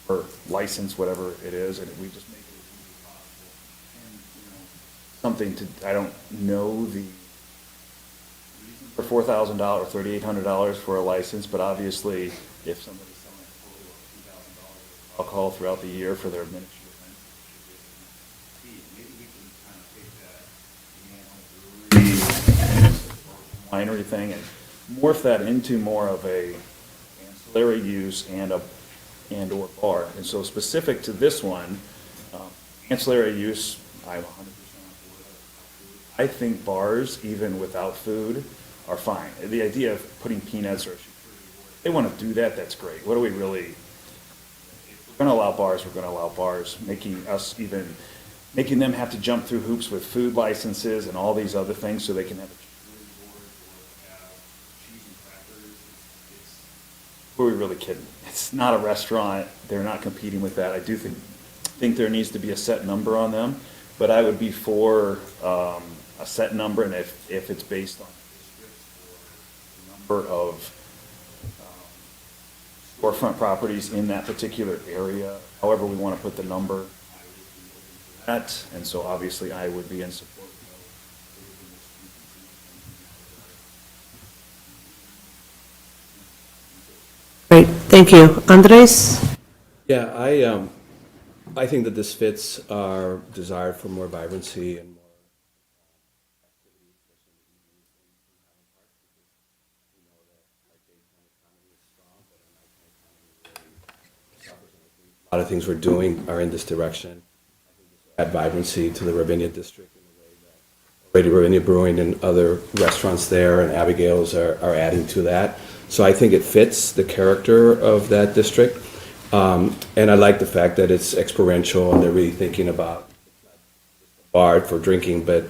special or license, whatever it is, and we just make it as easy as possible. And, something to, I don't know the reason for $4,000, $3,800 for a license, but obviously if somebody's selling a total of $2,000 alcohol throughout the year for their miniature event, maybe we can kind of take that winery thing and morph that into more of a ancillary use and or bar. And so specific to this one, ancillary use, I'm 100% on board. I think bars, even without food, are fine. The idea of putting peanuts or they want to do that, that's great. What do we really, if we're going to allow bars, we're going to allow bars, making them have to jump through hoops with food licenses and all these other things so they can have a cheese and crackers. Who are we really kidding? It's not a restaurant. They're not competing with that. I do think there needs to be a set number on them, but I would be for a set number, and if it's based on districts or number of storefront properties in that particular area, however we want to put the number, that, and so obviously I would be in support of Great, thank you. Andres? Yeah, I think that this fits our desire for more vibrancy and more activity, especially in the evenings in Highland Park, because we know that our daytime economy is strong, but our nighttime economy really suffers. And I think a lot of things we're doing are in this direction. I think this will add vibrancy to the Ravinia district in a way that already Ravinia Brewing and other restaurants there and Abigail's are adding to that. So I think it fits the character of that district. And I like the fact that it's experiential and they're really thinking about a bar for drinking, but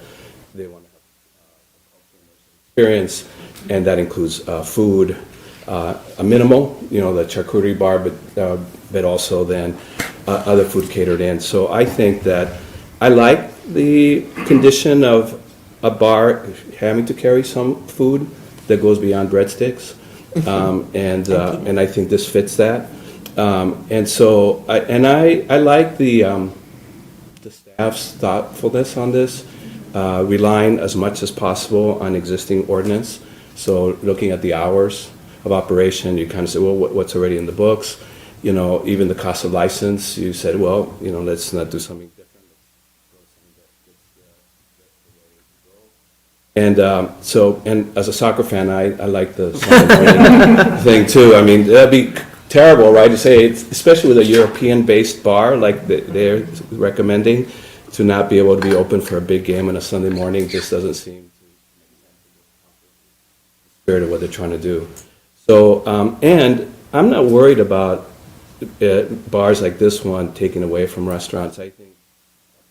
they want to have a cultural experience, and that includes food, a minimal, the charcuterie bar, but also then other food catered in. So I think that I like the condition of a bar having to carry some food that goes beyond breadsticks, and I think this fits that. And so, I like the staff's thoughtfulness on this, relying as much as possible on existing ordinance. So looking at the hours of operation, you kind of say, well, what's already in the books? Even the cost of license, you said, well, let's not do something different. Let's go something that fits the way to go. And and as a soccer fan, I like the Sunday thing too. I mean, that'd be terrible, right, to say, especially with a European-based bar like they're recommending, to not be able to be open for a big game on a Sunday morning just doesn't seem to the spirit of what they're trying to do. So, and I'm not worried about bars like this one taken away from restaurants. I think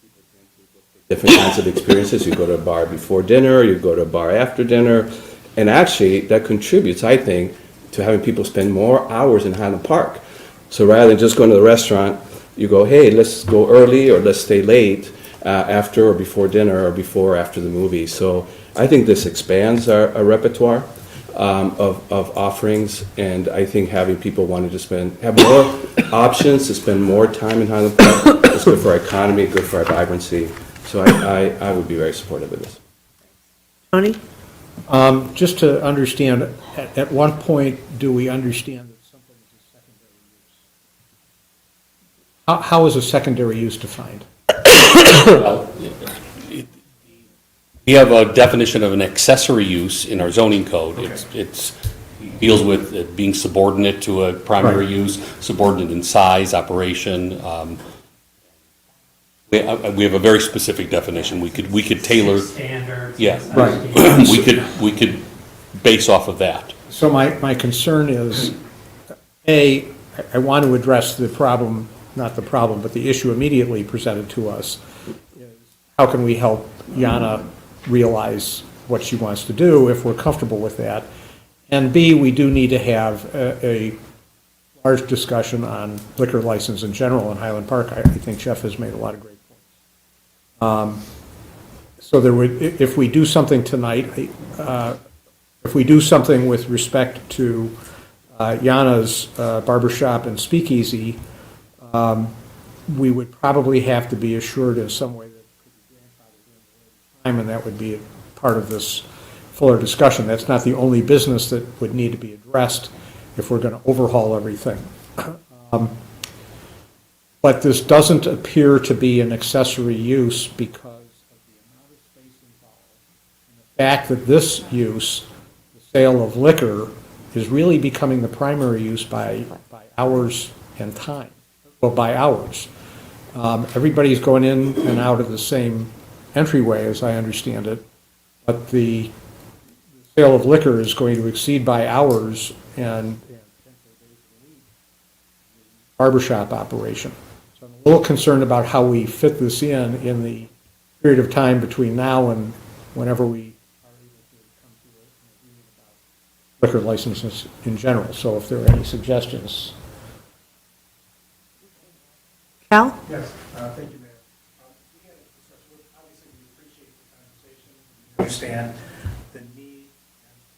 people tend to look at different kinds of experiences. You go to a bar before dinner, you go to a bar after dinner, and actually that contributes, I think, to having people spend more hours in Highland Park. So rather than just going to the restaurant, you go, hey, let's go early or let's stay late after or before dinner or before or after the movie. So I think this expands our repertoire of offerings, and I think having people wanting to have more options to spend more time in Highland Park is good for our economy, good for our vibrancy. So I would be very supportive of this. Tony? Just to understand, at one point, do we understand that something is a secondary use? How is a secondary use defined? Well, we have a definition of an accessory use in our zoning code. It deals with it being subordinate to a primary use, subordinate in size, operation. We have a very specific definition. We could tailor. Standards. Yeah. Right. We could base off of that. So my concern is, I want to address the problem, not the problem, but the issue immediately presented to us. How can we help Yana realize what she wants to do if we're comfortable with that? And B, we do need to have a large discussion on liquor license in general in Highland Park. I think Jeff has made a lot of great points. So if we do something tonight, if we do something with respect to Yana's barbershop and speakeasy, we would probably have to be assured in some way that it could be grandfathered in time, and that would be a part of this fuller discussion. That's not the only business that would need to be addressed if we're going to overhaul everything. But this doesn't appear to be an accessory use because of the amount of space involved. And the fact that this use, the sale of liquor, is really becoming the primary use by hours and time. Well, by hours. Everybody's going in and out of the same entryway, as I understand it, but the sale of liquor is going to exceed by hours and barbershop operation. So I'm a little concerned about how we fit this in the period of time between now and whenever we are able to come to an agreement about liquor licenses in general. So if there are any suggestions. Cal? Yes, thank you, Mayor. We had a discussion, obviously we appreciate the conversation, we understand the need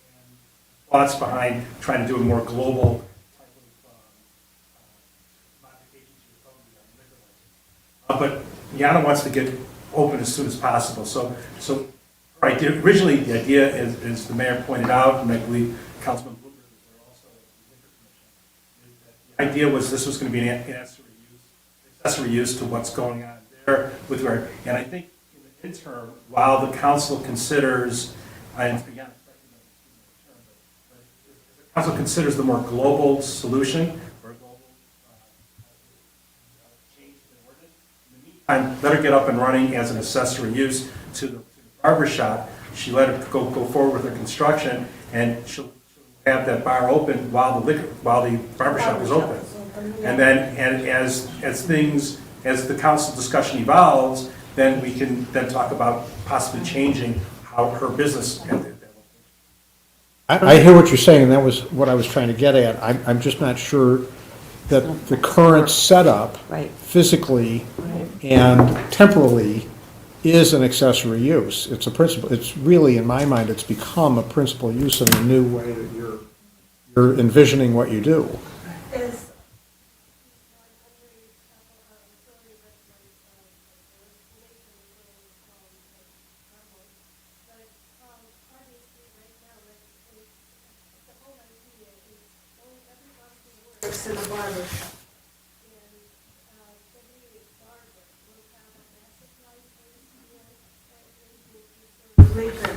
and thoughts behind trying to do a more global type of modification to your code on liquor license. But Yana wants to get open as soon as possible. So right, originally the idea is, as the mayor pointed out, and I believe Councilman Bloomberg was there also, the liquor commission, is that the idea was this was going to be an accessory use to what's going on there with her. And I think in the interim, while the council considers, and again, the council considers the more global solution or a global change to the ordinance, in the meantime, let her get up and running as an accessory use to the barber shop. She let her go forward with her construction, and she'll have that bar open while the barber shop is open. And then, and as the council discussion evolves, then we can then talk about possibly changing how her business. I hear what you're saying, and that was what I was trying to get at. I'm just not sure that the current setup physically and temporally is an accessory use. It's a principal. It's really, in my mind, it's become a principal use in the new way that you're envisioning what you do. To the barber shop. And every barber will have a massive license and liquor.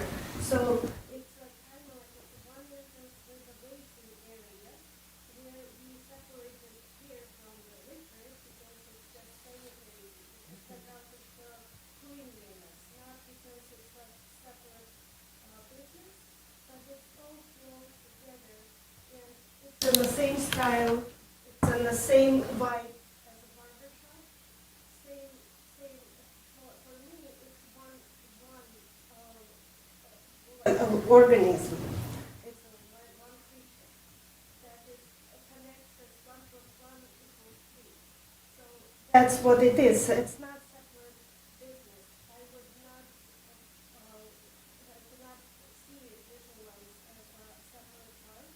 it's in the same style, it's in the same vibe as a barber shop. Same, for me, it's one organism. It's one creature that is connects as 1 plus 1 equals 3. So that's what it is. It's not separate business. I would not, I cannot see it visualized as a separate part.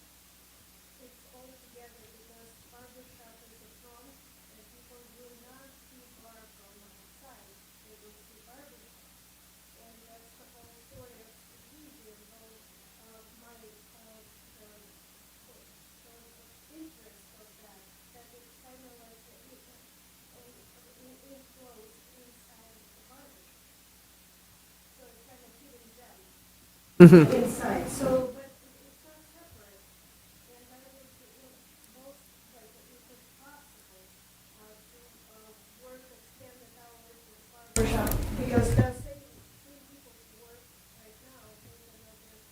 It's all together because barber shop is a front and people will not see bar from outside. They will see barber shop. And that's the whole story of strategy and whole my the interest of that. That it's kind of like enclosed inside the barber shop. So it's kind of hidden gem inside. So, but it's not separate. And I would most like if it's possible to work extended hours with barber shop because the same people who work right now they can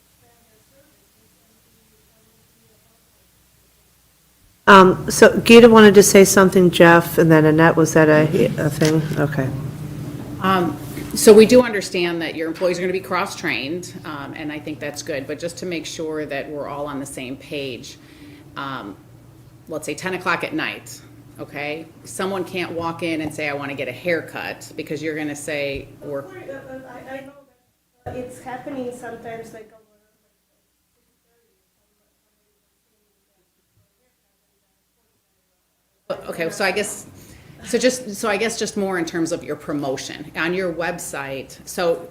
expand their services and be a So Gita wanted to say something, Jeff, and then Annette, was that a thing? Okay. So we do understand that your employees are going to be cross-trained, and I think that's good, but just to make sure that we're all on the same page, let's say 10 o'clock at night, okay? Someone can't walk in and say, I want to get a haircut, because you're going to say, I know that it's happening sometimes like over okay, so I guess just more in terms of your promotion on your website. So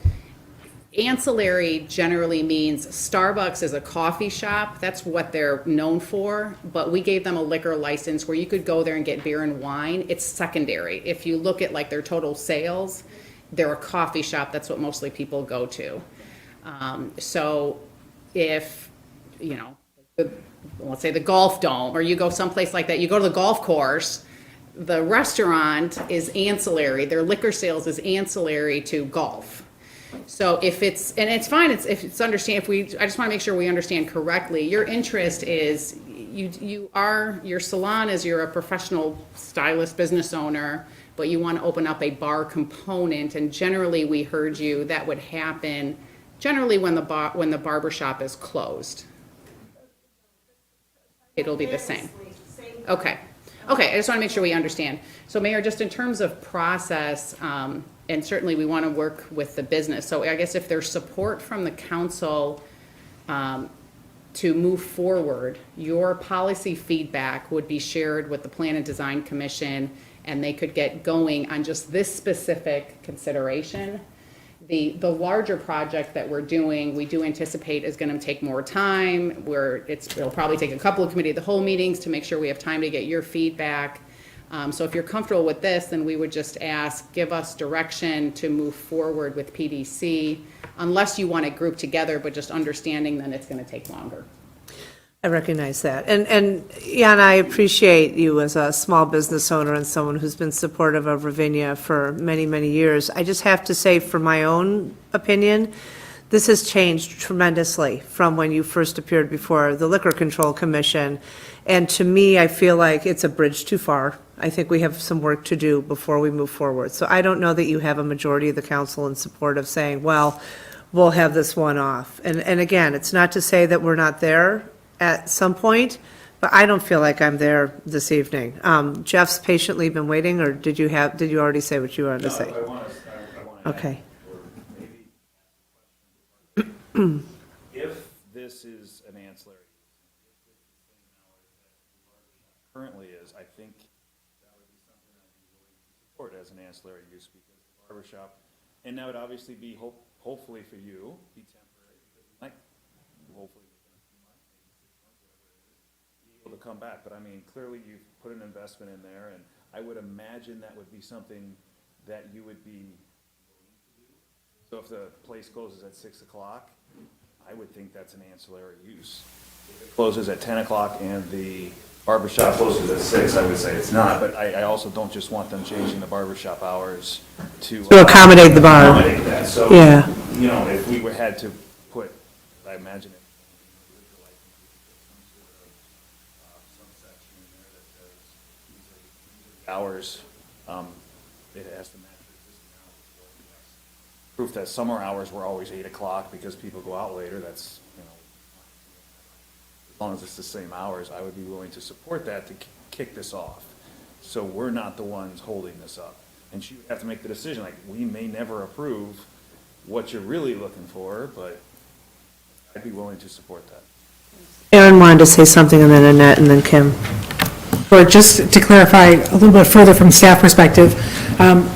ancillary generally means Starbucks is a coffee shop. That's what they're known for. But we gave them a liquor license where you could go there and get beer and wine. It's secondary. If you look at like their total sales, they're a coffee shop. That's what mostly people go to. So if, you know, let's say the golf dome, or you go someplace like that, you go to the golf course, the restaurant is ancillary, their liquor sales is ancillary to golf. So if it's, and it's fine, if it's understand, I just want to make sure we understand correctly, your interest is, your salon is you're a professional stylist, business owner, but you want to open up a bar component, and generally we heard you, that would happen generally when the barber shop is closed. It'll be the same. Okay, I just want to make sure we understand. So Mayor, just in terms of process, and certainly we want to work with the business. So I guess if there's support from the council to move forward, your policy feedback would be shared with the Plan and Design Commission, and they could get going on just this specific consideration. The larger project that we're doing, we do anticipate is going to take more time. It'll probably take a couple of committee of the whole meetings to make sure we have time to get your feedback. So if you're comfortable with this, then we would just ask, give us direction to move forward with PDC, unless you want to group together, but just understanding then it's going to take longer. I recognize that. And Jan, I appreciate you as a small business owner and someone who's been supportive of Ravinia for many, many years. I just have to say, for my own opinion, this has changed tremendously from when you first appeared before the Liquor Control Commission. And to me, I feel like it's a bridge too far. I think we have some work to do before we move forward. So I don't know that you have a majority of the council in support of saying, well, we'll have this one off. And again, it's not to say that we're not there at some point, but I don't feel like I'm there this evening. Jeff's patiently been waiting, or did you already say what you wanted to say? I want to Okay. If this is an ancillary, currently is, I think that would be something I'd be willing to support as an ancillary use, because the barbershop, and that would obviously be hopefully for you, be temporary, because you might, hopefully within a few months, maybe 6 months, whatever it is, be able to come back. But I mean, clearly you've put an investment in there, and I would imagine that would be something that you would be willing to do. So if the place closes at 6 o'clock, I would think that's an ancillary use. If it closes at 10 o'clock and the barbershop closes at 6, I would say it's not, but I also don't just want them changing the barbershop hours to accommodate the bar. accommodate that. So, Yeah. you know, if we had to put, I imagine it, hours, it has to match the existing hours. Proof that summer hours were always 8 o'clock because people go out later, that's, as long as it's the same hours, I would be willing to support that to kick this off. So we're not the ones holding this up. And she would have to make the decision, like, we may never approve what you're really looking for, but I'd be willing to support that. Aaron wanted to say something, and then Annette, and then Kim. Or just to clarify a little bit further from staff perspective,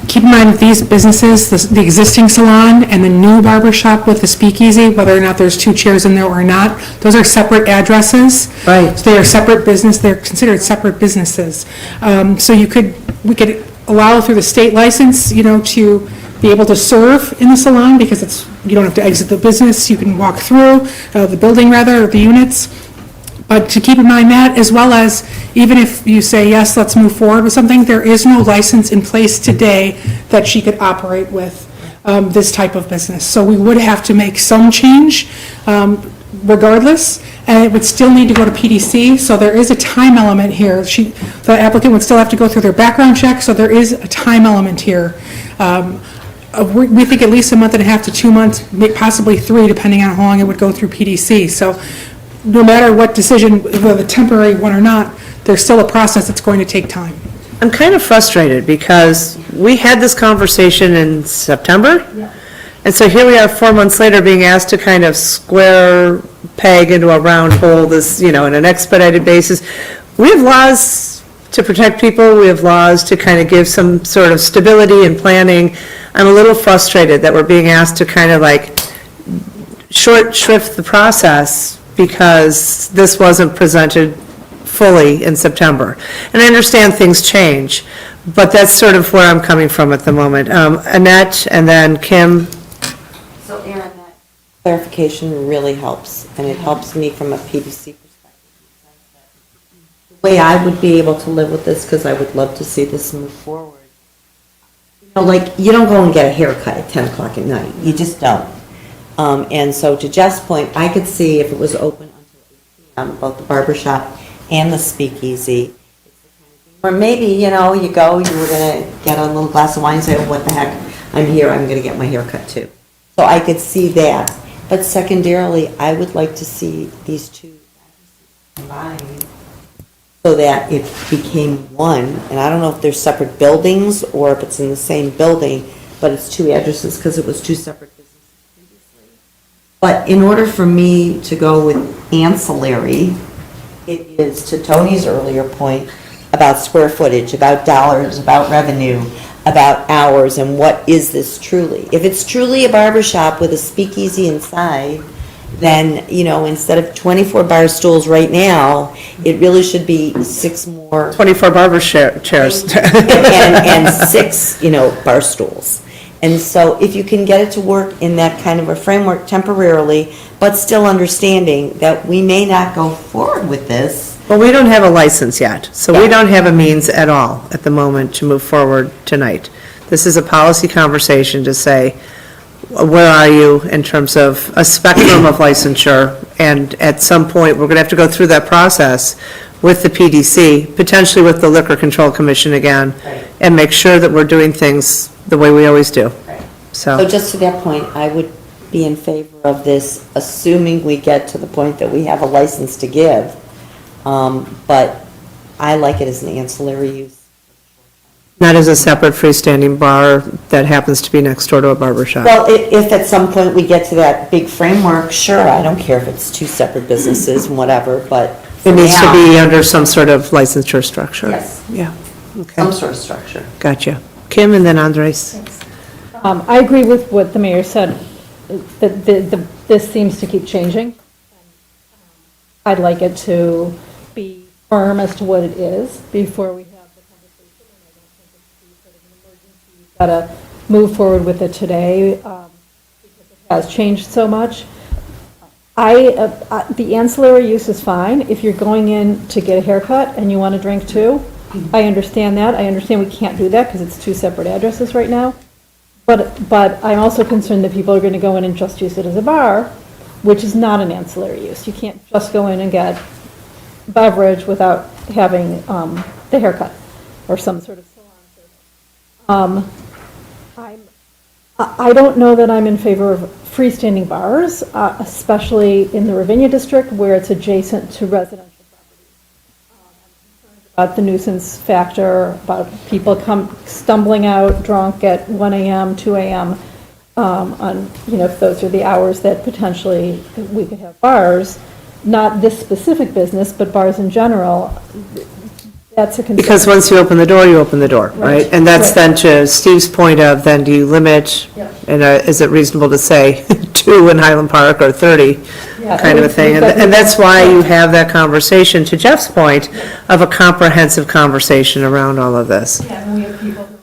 keep in mind that these businesses, the existing salon and the new barber shop with the speakeasy, whether or not there's 2 chairs in there or not, those are separate addresses. Right. So they are separate business, they're considered separate businesses. So we could allow through the state license, to be able to serve in the salon because you don't have to exit the business, you can walk through the building rather, or the units. But to keep in mind that, as well as even if you say, yes, let's move forward with something, there is no license in place today that she could operate with this type of business. So we would have to make some change regardless, and it would still need to go to PDC. So there is a time element here. The applicant would still have to go through their background check, so there is a time element here. We think at least a month and a half to 2 months, possibly 3, depending on how long it would go through PDC. So no matter what decision, whether temporary one or not, there's still a process that's going to take time. I'm kind of frustrated because we had this conversation in September. And so here we are 4 months later being asked to kind of square peg into a round hole this, in an expedited basis. We have laws to protect people. We have laws to kind of give some sort of stability and planning. I'm a little frustrated that we're being asked to kind of like short shrift the process because this wasn't presented fully in September. And I understand things change, but that's sort of where I'm coming from at the moment. Annette and then Kim. So Aaron, that clarification really helps, and it helps me from a PDC perspective. The way I would be able to live with this, because I would love to see this move forward. Like, you don't go and get a haircut at 10 o'clock at night. You just don't. And so to Jeff's point, I could see if it was open until 8 p.m., both the barber shop and the speakeasy. Or maybe, you go, you were going to get a little glass of wine and say, oh, what the heck, I'm here, I'm going to get my haircut too. So I could see that. But secondarily, I would like to see these two combined so that it became one. And I don't know if they're separate buildings or if it's in the same building, but it's 2 addresses because it was 2 separate businesses previously. But in order for me to go with ancillary, it is, to Tony's earlier point, about square footage, about dollars, about revenue, about hours, and what is this truly? If it's truly a barber shop with a speakeasy inside, then, instead of 24 bar stools right now, it really should be 6 more. 24 barber chairs. and 6, bar stools. And so if you can get it to work in that kind of a framework temporarily, but still understanding that we may not go forward with this. Well, we don't have a license yet, so we don't have a means at all at the moment to move forward tonight. This is a policy conversation to say, where are you in terms of a spectrum of licensure? And at some point, we're going to have to go through that process with the PDC, potentially with the Liquor Control Commission again, and make sure that we're doing things the way we always do. So just to that point, I would be in favor of this, assuming we get to the point that we have a license to give. But I like it as an ancillary use. Not as a separate freestanding bar that happens to be next door to a barber shop. Well, if at some point we get to that big framework, sure, I don't care if it's 2 separate businesses and whatever, but It needs to now, be under some sort of licensure structure. Yes. Yeah, okay, some sort of structure. gotcha. Kim and then Andres. I agree with what the mayor said, that this seems to keep changing. I'd like it to be firm as to what it is before we have the conversation, and I don't think it's sort of an emergency. We've got to move forward with it today because it has changed so much. The ancillary use is fine. If you're going in to get a haircut and you want to drink too, I understand that. I understand we can't do that because it's 2 separate addresses right now. But I'm also concerned that people are going to go in and just use it as a bar, which is not an ancillary use. You can't just go in and get beverage without having the haircut. or some sort of salon service. I don't know that I'm in favor of freestanding bars, especially in the Ravinia district where it's adjacent to residential properties. About the nuisance factor, about people stumbling out drunk at 1 a.m., 2 a.m., on, if those are the hours that potentially we could have bars, not this specific business, but bars in general, that's a concern. Because once you open the door, you open the door, right? And that's then to Steve's point of, then do you limit, and is it reasonable to say 2 in Highland Park or 30, kind of a thing? And that's why you have that conversation, to Jeff's point, of a comprehensive conversation around all of this. Yeah, and we have people who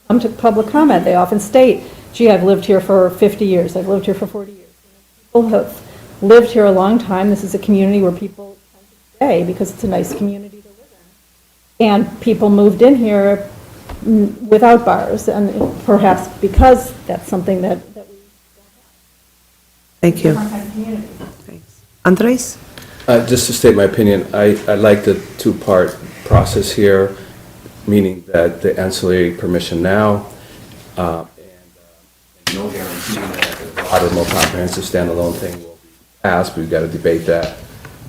come to public comment, they often state, gee, I've lived here for 50 years, I've lived here for 40 years. People have lived here a long time, this is a community where people tend to stay because it's a nice community to live in. And people moved in here without bars, and perhaps because that's something that we don't have. Thank you. Different kind of community. Thanks. Andres? Just to state my opinion, I like the two-part process here, meaning that the ancillary permission now, and no guarantee that the broader, more comprehensive standalone thing will be passed. We've got to debate that.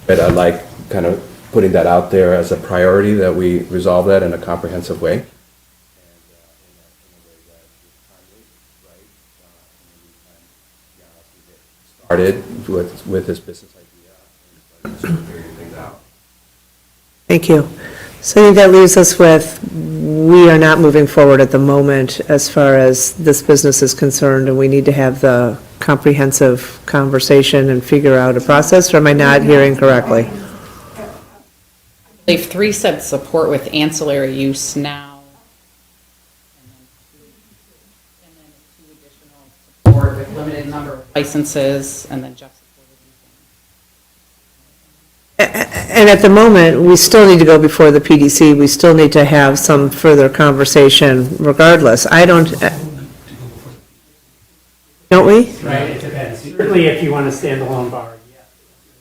But I like kind of putting that out there as a priority, that we resolve that in a comprehensive way. And in a way that is timely, right? Started with this business idea and started figuring things out. Thank you. So I think that leaves us with, we are not moving forward at the moment as far as this business is concerned, and we need to have the comprehensive conversation and figure out a process, or am I not hearing correctly? I believe 3 said support with ancillary use now. And then 2 additional support with limited number of licenses, and then just And at the moment, we still need to go before the PDC, we still need to have some further conversation regardless. Don't we? Right, it depends. Certainly if you want a standalone bar, yeah.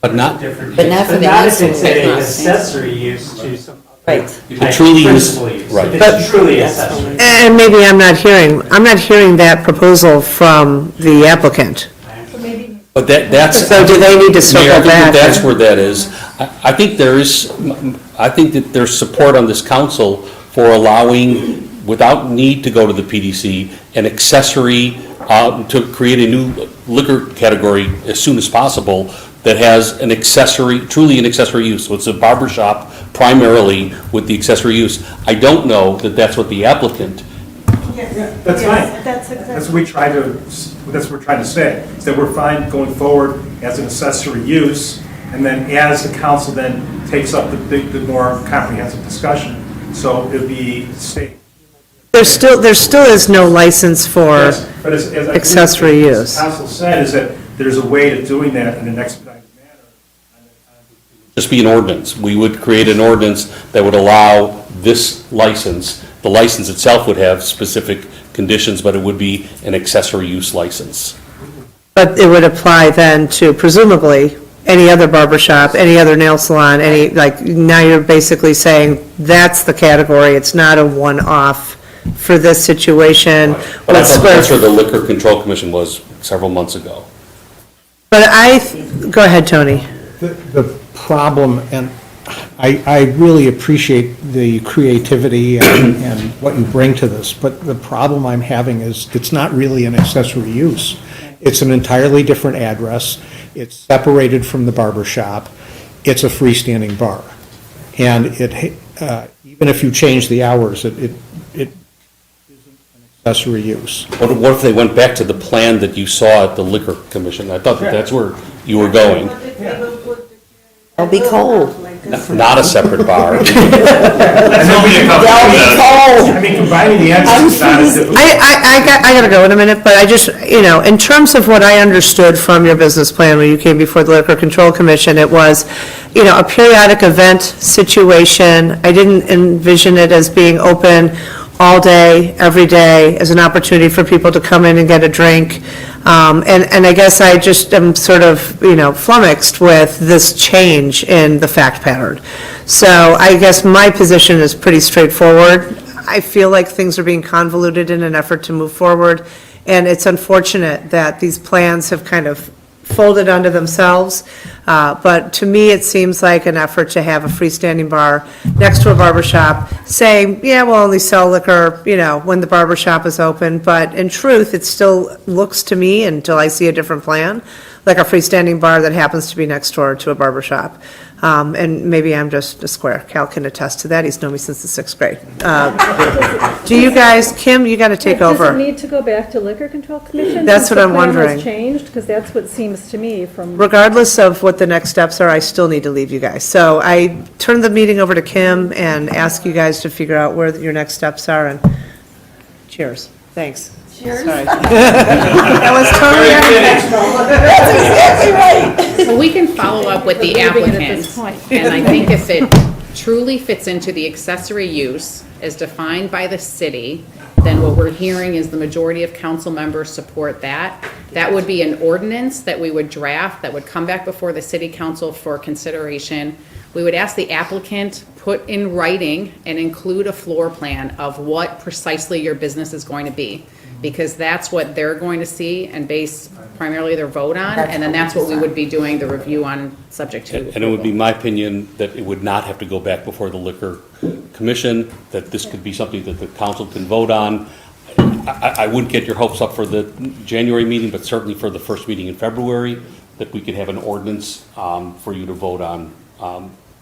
But not, Different. But not for the not if it's ancillary. an accessory use to some. Right. type truly of use- principal use. right. If it's truly accessory. And maybe I'm not hearing that proposal from the applicant. but that's. So do they need to circle Mayor, I think back? that that's where that is. I think that there's support on this council for allowing, without need to go to the PDC, an accessory, to create a new liquor category as soon as possible that has an accessory, truly an accessory use. So it's a barber shop primarily with the accessory use. I don't know that that's what the applicant. That's fine. That's what we try to, that's what we're trying to say, is that we're fine going forward as an accessory use, and then as the council then takes up the more comprehensive discussion, so it'll be state. There still is no license for Yes, but as I believe accessory the use. council said, is that there's a way of doing that in an expedited manner. Just be an ordinance. We would create an ordinance that would allow this license. The license itself would have specific conditions, but it would be an accessory use license. But it would apply then to presumably any other barber shop, any other nail salon, now you're basically saying that's the category, it's not a one-off for this situation. But I thought that's where the Liquor Control Commission was several months ago. But go ahead, Tony. The problem, and I really appreciate the creativity and what you bring to this, but the problem I'm having is it's not really an accessory use. It's an entirely different address. It's separated from the barber shop. It's a freestanding bar. And even if you change the hours, it isn't an accessory use. What if they went back to the plan that you saw at the Liquor Commission? I thought that's where you were going. It'll be cold. Not a separate bar. I mean, combining the entities is not as difficult. I gotta go in a minute, but I just, in terms of what I understood from your business plan when you came before the Liquor Control Commission, it was, a periodic event situation. I didn't envision it as being open all day, every day, as an opportunity for people to come in and get a drink. And I guess I just am sort of, flummoxed with this change in the fact pattern. So I guess my position is pretty straightforward. I feel like things are being convoluted in an effort to move forward, and it's unfortunate that these plans have kind of folded onto themselves. But to me, it seems like an effort to have a freestanding bar next to a barber shop, saying, yeah, we'll only sell liquor, when the barber shop is open. But in truth, it still looks to me, until I see a different plan, like a freestanding bar that happens to be next door to a barber shop. And maybe I'm just a square. Cal can attest to that. He's known me since the 6th grade. Do you guys, Kim, you got to take Does it over. need to go back to Liquor Control Commission? That's since what the I'm plan has wondering. changed? Because that's what seems to me from. Regardless of what the next steps are, I still need to leave you guys. So I turn the meeting over to Kim and ask you guys to figure out where your next steps are, and cheers. Thanks. Cheers. That was totally So we can follow up with the Leaving it at this applicant, point. and I think if it truly fits into the accessory use as defined by the city, then what we're hearing is the majority of council members support that. That would be an ordinance that we would draft, that would come back before the city council for consideration. We would ask the applicant put in writing and include a floor plan of what precisely your business is going to be, because that's what they're going to see and base primarily their vote on, and then that's what we would be doing the review on, subject to. And it would be my opinion that it would not have to go back before the Liquor Commission, that this could be something that the council can vote on. I wouldn't get your hopes up for the January meeting, but certainly for the first meeting in February, that we could have an ordinance for you to vote on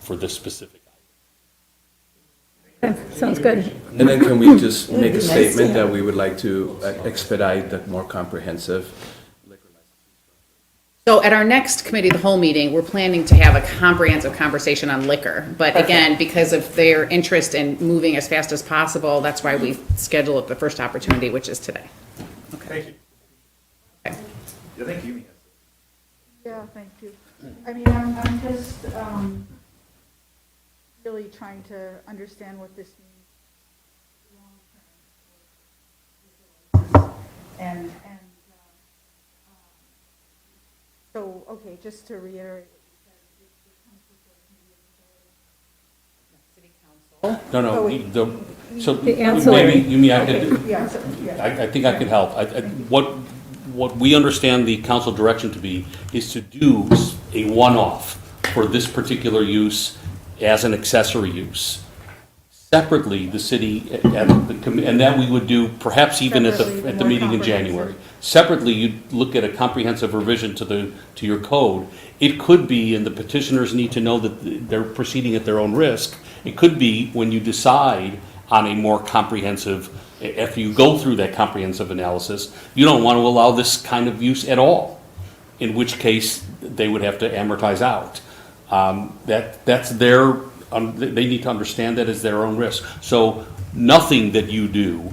for this specific. Okay, sounds good. And then can we just make a statement that we would like to expedite the more comprehensive liquor license? So at our next committee of the whole meeting, we're planning to have a comprehensive conversation on liquor. But again, because of their interest in moving as fast as possible, that's why we schedule it the first opportunity, which is today. Thank you. Okay. I think you. Yeah, thank you. I mean, I'm just really trying to understand what this means long-term. And so, okay, just to reiterate what you said, No, so The ancillary. maybe, you mean I could, yeah, so, yeah. I think I could help. What we understand the council direction to be is to do a one-off for this particular use as an accessory use. Separately, the city, and that we would do perhaps even at the meeting in January. Separately, you'd look at a comprehensive revision to your code. It could be, and the petitioners need to know that they're proceeding at their own risk. It could be when you decide on a more comprehensive, after you go through that comprehensive analysis, you don't want to allow this kind of use at all, in which case they would have to amortize out. That's their, they need to understand that as their own risk. So nothing that you do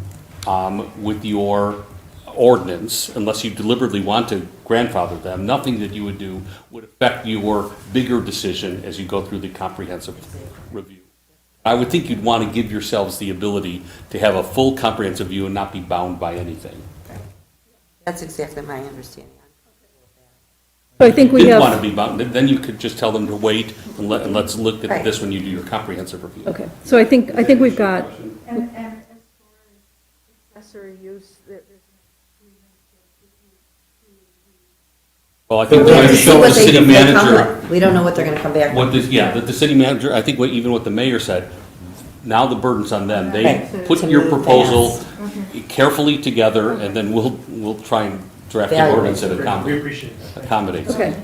with your ordinance, unless you deliberately want to grandfather them, nothing that you would do would affect your bigger decision as you go through the comprehensive review. I would think you'd want to give yourselves the ability to have a full comprehensive view and not be bound by anything. That's exactly my understanding. So I think we Didn't want to have, be bound, then you could just tell them to wait and let's look at Right. this when you do your comprehensive review. okay, so I think we've got, And as far as accessory use, there's Well, I think We we're have going to to see show what the they city come manager, with. We don't know what they're gonna come back with. that the city manager, I think even what the mayor said, now the burden's on them. They Right. put To your move proposal fast. carefully together, and then we'll try and draft an Evaluate. ordinance that We appreciate it. accommodates. okay.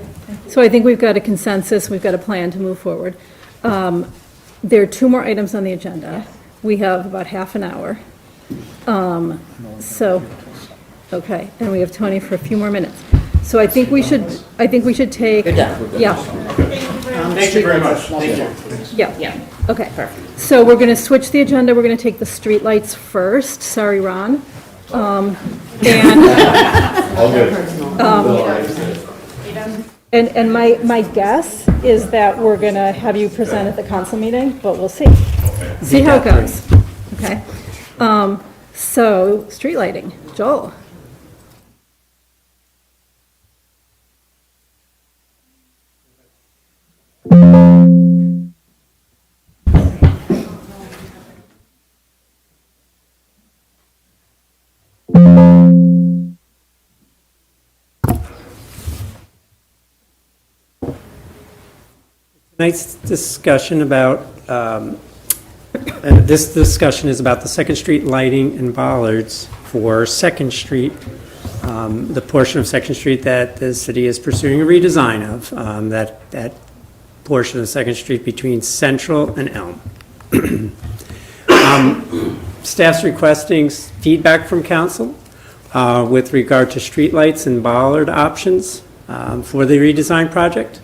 So I think we've got a consensus, we've got a plan to move forward. There are 2 more items on the agenda. We have about half an hour. So, okay, and we have Tony for a few more minutes. So I think we should take. You're done. Yeah, Thank you very much. Thank you. yeah. Yeah. Okay, so we're going to switch the agenda, we're going to take the streetlights first, sorry, Ron. And my guess is that we're going to have you present at the council meeting, but we'll see. See how it goes, okay? So, street lighting, Joel. Tonight's discussion about, this discussion is about the Second Street lighting and bollards for Second Street, the portion of Second Street that the city is pursuing a redesign of, that portion of Second Street between Central and Elm. Staff's requesting feedback from council with regard to streetlights and bollard options for the redesign project.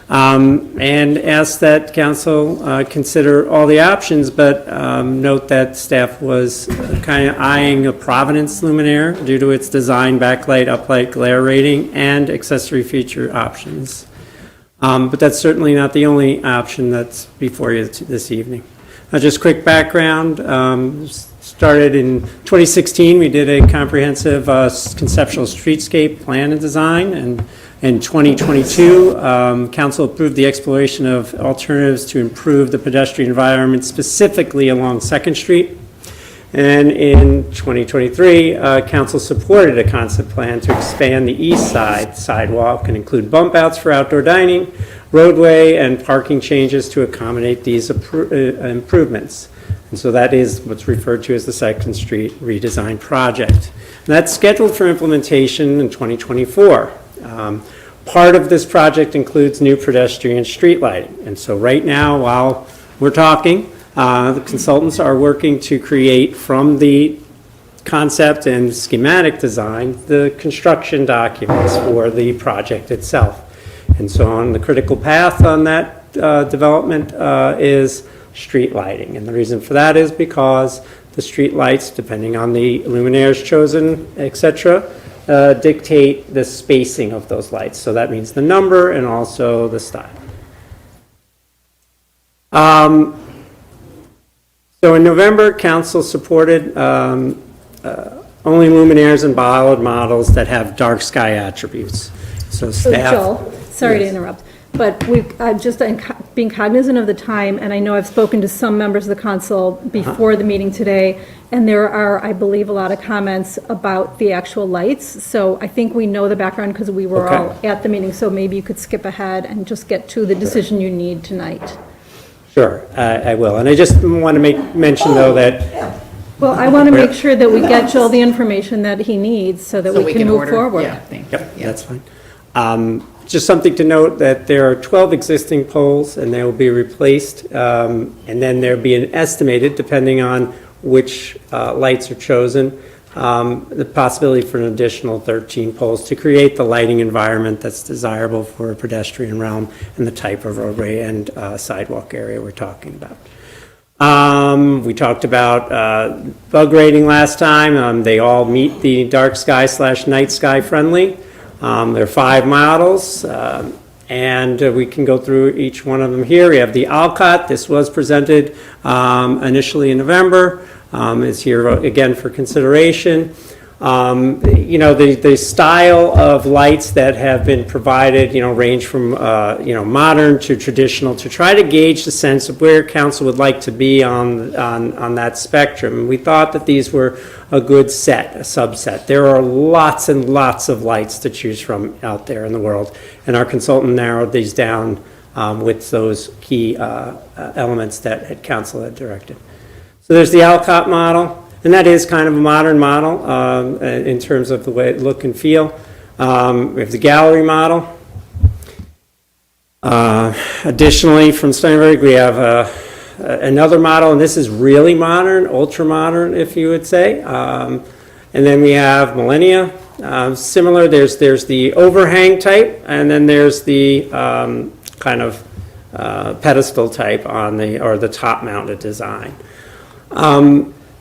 And ask that council consider all the options, but note that staff was kind of eyeing a Providence luminaire due to its design, backlight, uplight, glare rating, and accessory feature options. But that's certainly not the only option that's before you this evening. Just quick background, started in 2016, we did a comprehensive conceptual streetscape plan and design, and in 2022, council approved the exploration of alternatives to improve the pedestrian environment, specifically along Second Street. And in 2023, council supported a concept plan to expand the east side sidewalk and include bump outs for outdoor dining, roadway, and parking changes to accommodate these improvements. And so that is what's referred to as the Second Street redesign project. And that's scheduled for implementation in 2024. Part of this project includes new pedestrian street lighting. And so right now, while we're talking, the consultants are working to create from the concept and schematic design the construction documents for the project itself. And so on the critical path on that development is street lighting. And the reason for that is because the street lights, depending on the luminaires chosen, etc., dictate the spacing of those lights. So that means the number and also the style. So in November, council supported only luminaires and bollard models that have dark sky attributes. So staff. Joel, sorry to interrupt, but just being cognizant of the time, and I know I've spoken to some members of the council before the meeting today, and there are, I believe, a lot of comments about the actual lights. So I think we know the background because we were all at the meeting, so maybe you could skip ahead and just get to the decision you need tonight. Sure, I will. And I just want to mention, though, that... Well, I want to make sure that we get Joel the information that he needs so that we can move forward. Yeah, thank you. Yep, that's fine. Just something to note that there are 12 existing poles, and they will be replaced, and then there'll be an estimated, depending on which lights are chosen, the possibility for an additional 13 poles to create the lighting environment that's desirable for a pedestrian realm and the type of roadway and sidewalk area we're talking about. We talked about bug rating last time. They all meet the dark sky / night sky friendly. There are 5 models, and we can go through each one of them here. We have the Alcott. This was presented initially in November. Is here again for consideration. You know, the style of lights that have been provided, you know, range from, you know, modern to traditional to try to gauge the sense of where council would like to be on that spectrum. We thought that these were a good set, a subset. There are lots and lots of lights to choose from out there in the world, and our consultant narrowed these down with those key elements that council had directed. So there's the Alcott model. And that is kind of a modern model in terms of the way it look and feel. We have the gallery model. Additionally, from Steinberg, we have another model, and this is really modern, ultra modern, if you would say. And then we have Millennia. Similar, there's the overhang type, and then there's the kind of pedestal type on the top-mounted design.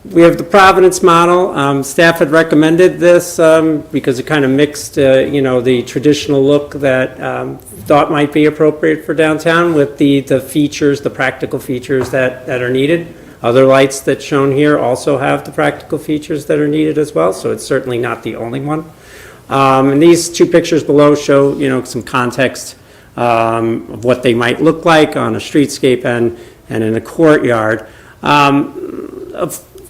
We have the Providence model. Staff had recommended this because it kind of mixed, you know, the traditional look that thought might be appropriate for downtown with the features, the practical features that are needed. Other lights that's shown here also have the practical features that are needed as well, so it's certainly not the only one. And these 2 pictures below show, you know, some context of what they might look like on a streetscape and in a courtyard.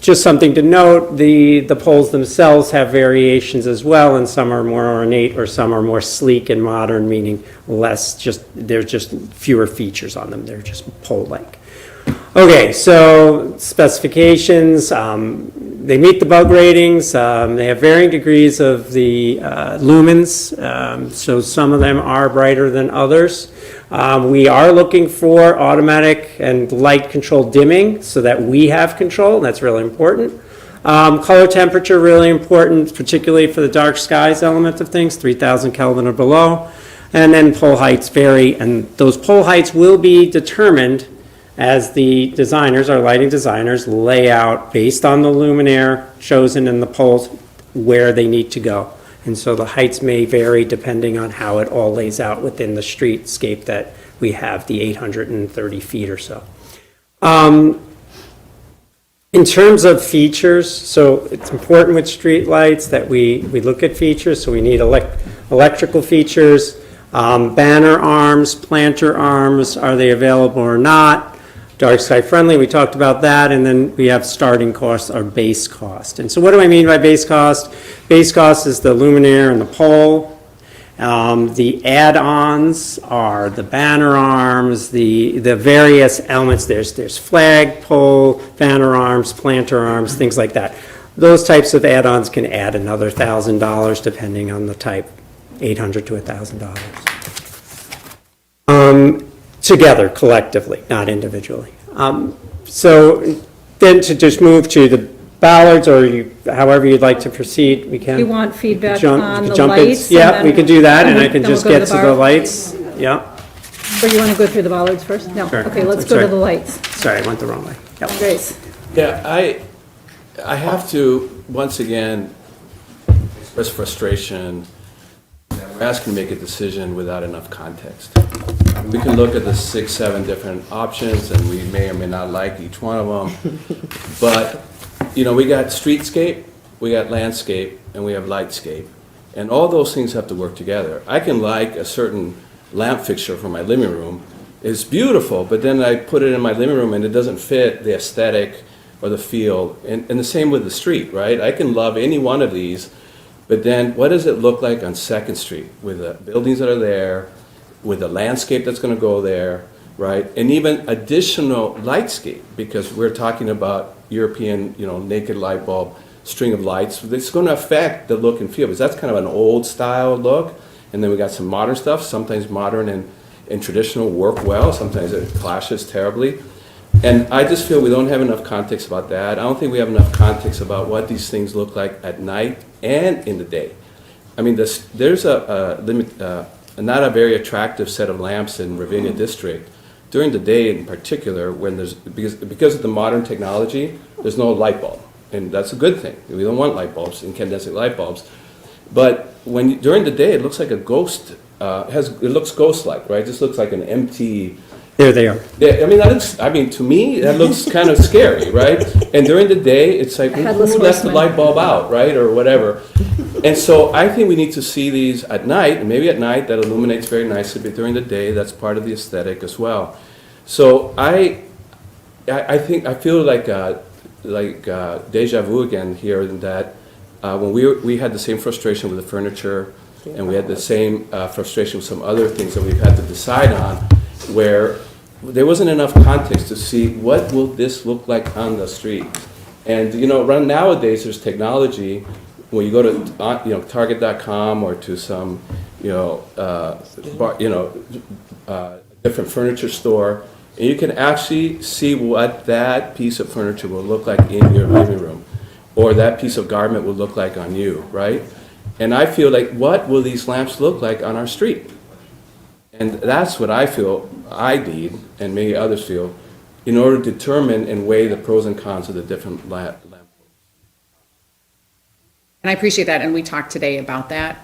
just something to note, the poles themselves have variations as well, and some are more ornate or some are more sleek and modern, meaning there's just fewer features on them. They're just pole-like. Okay, so specifications, they meet the bug ratings, they have varying degrees of the lumens, so some of them are brighter than others. We are looking for automatic and light control dimming so that we have control, that's really important. Color temperature, really important, particularly for the dark skies element of things, 3,000 Kelvin or below. And then pole heights vary, and those pole heights will be determined as the designers, our lighting designers, lay out based on the luminaire chosen in the poles where they need to go. And so the heights may vary depending on how it all lays out within the streetscape that we have, the 830 feet or so. In terms of features, so it's important with street lights that we look at features, so we need electrical features, banner arms, planter arms, are they available or not? Dark sky friendly, we talked about that, and then we have starting costs or base cost. And so what do I mean by base cost? Base cost is the luminaire and the pole. The add-ons are the banner arms, the various elements. There's flag, pole, banner arms, planter arms, things like that. Those types of add-ons can add another $1,000 depending on the type, $800 to $1,000. Together, collectively, not individually. So then to just move to the ballards, or however you'd like to proceed, we can. You want feedback Jump- on the jump in. lights? Yeah, we could do that, and I can then just we'll go get to the the bar- lights. Yeah, Or you want to go through the bollards first? No, Sure. okay, let's I'm go to sorry. the lights. sorry, I went the wrong way. Yep. Grace? Yeah, I have to, once again, express frustration. We're asking to make a decision without enough context. We can look at the 6, 7 different options, and we may or may not like each one of them. But, we got streetscape, we got landscape, and we have lightscape. And all those things have to work together. I can like a certain lamp fixture for my living room. It's beautiful, but then I put it in my living room and it doesn't fit the aesthetic or the feel. And the same with the street, right? I can love any one of these, but then what does it look like on 2nd Street with the buildings that are there, with the landscape that's going to go there, right? And even additional lightscape, because we're talking about European, naked light bulb, string of lights. It's going to affect the look and feel, because that's kind of an old style look. And then we got some modern stuff. Sometimes modern and traditional work well. Sometimes it clashes terribly. And I just feel we don't have enough context about that. I don't think we have enough context about what these things look like at night and in the day. I mean, there's not a very attractive set of lamps in Ravinia District. During the day in particular, when because of the modern technology, there's no light bulb. And that's a good thing. We don't want light bulbs, incandescent light bulbs. But during the day, it looks like a ghost. It looks ghost-like, right? It just looks like an empty. There they are. Yeah, to me, that looks kind of scary, right? And during the day, it's like, who left the light bulb out, right? Or whatever. And so I think we need to see these at night, and maybe at night that illuminates very nicely, but during the day, that's part of the aesthetic as well. So I feel like deja vu again here, in that when we had the same frustration with the furniture, and we had the same frustration with some other things that we've had to decide on, where there wasn't enough context to see what will this look like on the street. And right nowadays there's technology. When you go to Target.com or to some different furniture store, and you can actually see what that piece of furniture will look like in your living room, or that piece of garment will look like on you, right? And I feel like, what will these lamps look like on our street? And that's what I feel I need, and maybe others feel, in order to determine and weigh the pros and cons of the different lamp. And I appreciate that, and we talked today about that.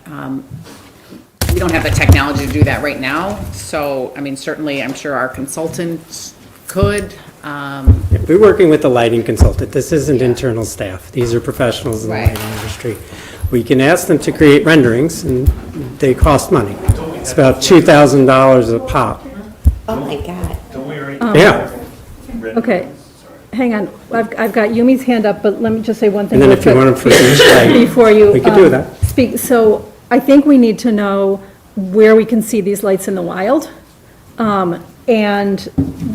We don't have the technology to do that right now, so, certainly, I'm sure our consultants could. We're working with a lighting consultant. This isn't internal staff. These are professionals in the lighting industry. We can ask them to create renderings, and they cost money. It's about $2,000 a pop. Oh, my God. Okay. hang on, I've got Yumi's hand up, but let me just say one thing. And then real if you quick want them for each light, Before you. we could do that. Speak, so I think we need to know where we can see these lights in the wild. And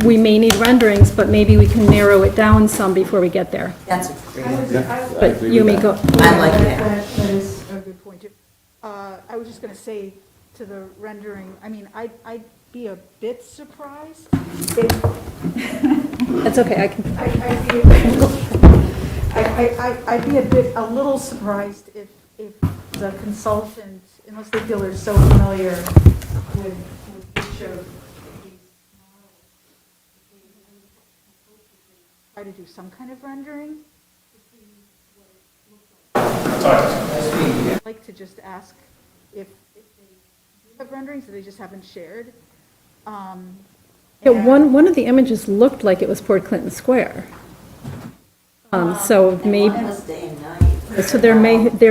we may need renderings, but maybe we can narrow it down some before we get there. That's a great idea. But Yumi, go. I like that. That is a good point. I was just going to say to the rendering, I mean, I'd be a bit surprised if, That's okay, I can. I'd be a little surprised if the consultant, unless they feel they're so familiar with each of these models, try to do some kind of rendering to see what it looks like. I'd like to just ask if they do have renderings, that they just haven't shared. Yeah, one of the images looked like it was Port Clinton Square. So maybe, One was day and night. so there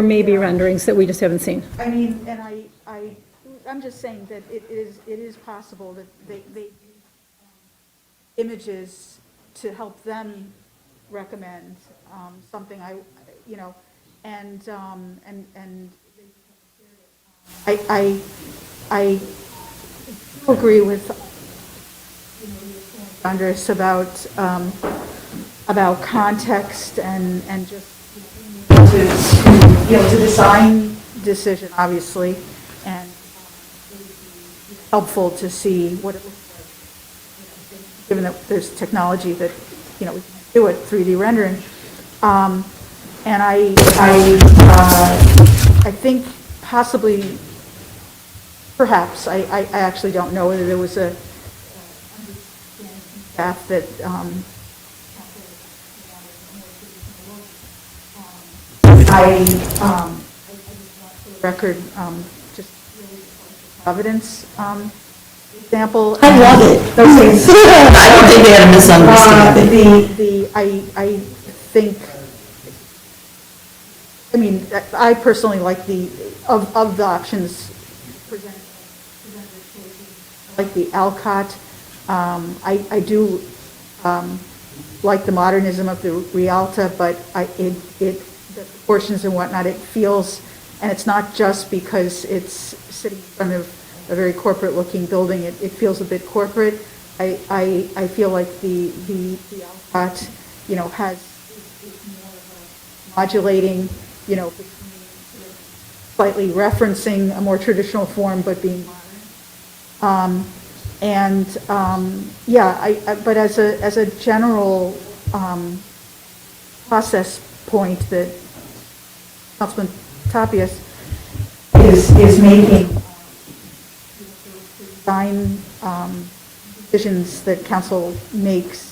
may be renderings that we just haven't seen. I mean, and I'm just saying that it is possible that they use images to help them recommend something and I agree with Andres about context and just to design decision, obviously, and helpful to see what it looks like, given that there's technology that, we can do it, 3D rendering. And I think possibly, perhaps, I actually don't know whether there was a staff that record just Providence example. I love it. Those things. I don't think they had a misunderstanding. I think, I mean, I personally like of the options presented, like the Alcott. I do like the modernism of the Rialta, but the proportions and whatnot, it feels, and it's not just because it's sitting in front of a very corporate-looking building, it feels a bit corporate. I feel like the Alcott, has is more of a modulating, between slightly referencing a more traditional form, but being modern. But as a general process point that Councilman Tapias is making design decisions that council makes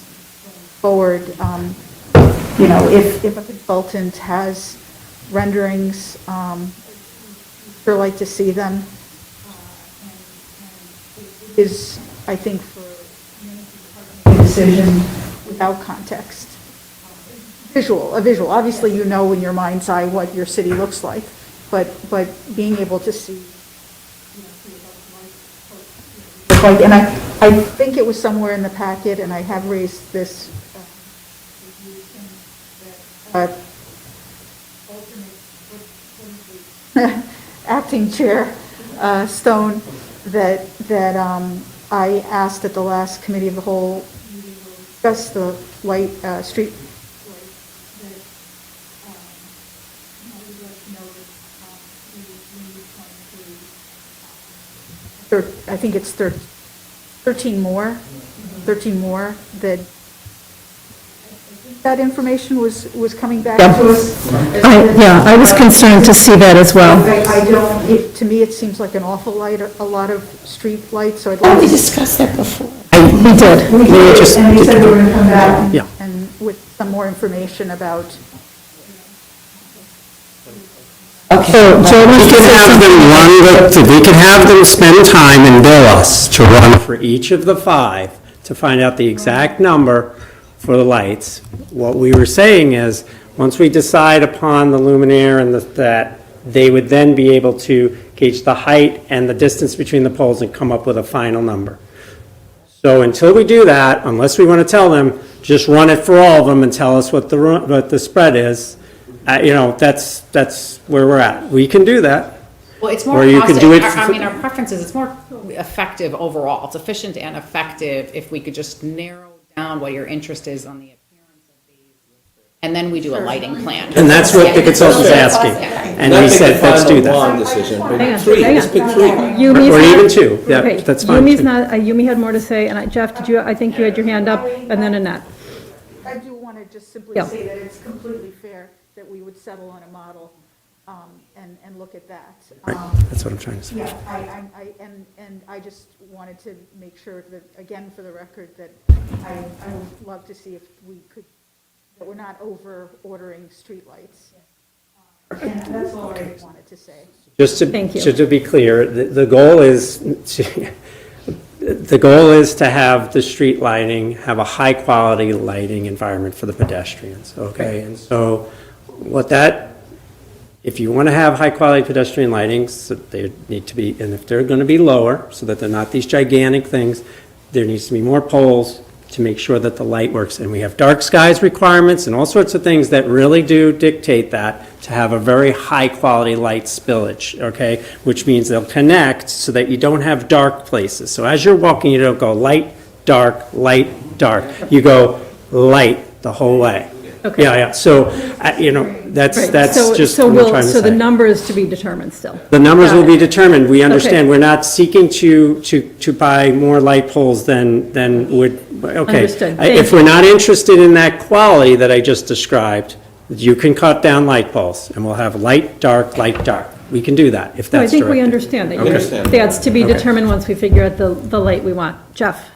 forward. If a consultant has renderings, sure like to see them. Is, I think, for a decision without context. A visual. Obviously, in your mind's eye what your city looks like, but being able to see. And I think it was somewhere in the packet, and I have raised this. Acting Chair Stone, that I asked at the last committee of the whole discuss the light street. I think it's 13 more that information was coming back to us. I was concerned to see that as well. I don't, to me, it seems like an awful a lot of street lights, so I'd like. Oh, we discussed that before. We did. And they said they were going to come back Yeah. and with some more information about. So Joe wants to say something. We can have them spend time and bill us to run for each of the 5 to find out the exact number for the lights. What we were saying is, once we decide upon the luminaire and that, they would then be able to gauge the height and the distance between the poles and come up with a final number. So until we do that, unless we want to tell them, just run it for all of them and tell us what the spread is, that's where we're at. We can do that. Well, it's more Or you can cost, do it I for- mean, our preference is it's more effective overall. It's efficient and effective if we could just narrow down what your interest is on the appearance of these. And then we do a lighting plan. And that's what the consultant's asking. And we said, let's do One that. decision, Hang but on, three, hang let's on. pick three. Yumi's Or not- even two. Yeah, okay, that's fine, Yumi's too. not, Yumi had more to say, and Jeff, I think you had your hand up, and then Annette. I do want to just simply Yeah. say that it's completely fair that we would settle on a model and look at that. That's what I'm trying to say. Yeah, and I just wanted to make sure that, again, for the record, that I would love to see if we could, that we're not over ordering streetlights. And that's all I wanted to say. Just Thank you. to be clear, the goal is, the goal is to have the street lighting, have a high-quality lighting environment for the pedestrians, okay? And so what that, if you want to have high-quality pedestrian lighting, so they need to be, and if they're going to be lower, so that they're not these gigantic things, there needs to be more poles to make sure that the light works. And we have dark skies requirements and all sorts of things that really do dictate that, to have a very high-quality light spillage, okay? Which means they'll connect so that you don't have dark places. So as you're walking, you don't go light, dark, dark. You go light the whole way. Okay. Yeah, so, that's Right, just so what I'm trying to say. So the number is to be determined still. The numbers Got will be it. determined. We understand. Okay. We're not seeking to buy more light poles than would, okay. Understood. Thank If we're not interested in that quality that I just described, you can cut down light poles, and we'll have light, dark, light, dark. We can do that, if No, I that's think we directed. understand that. Understand. That's to be Okay. determined once we figure out the light we want. Jeff?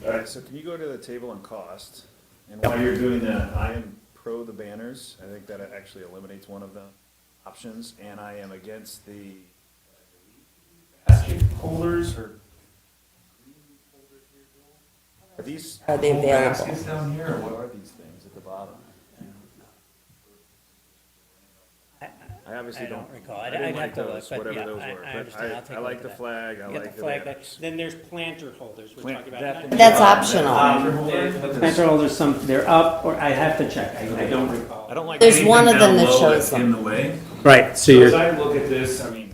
All right, so can you go to the table on cost? And while you're doing that, I am pro the banners. I think that it actually eliminates one of the options, and I am against the basket holders or are these Are they whole available? baskets down here, or what are these things at the bottom? I obviously don't recall. I didn't like those, whatever those were. But I like the flag, I like the banners. Then there's planter holders, we're talking That- That's optional. Planter holders, they're up, or I have to check, I don't recall. I don't like There's anything one of them down that low shows that's them. in the way. Right, so So you're. as I look at this, I mean,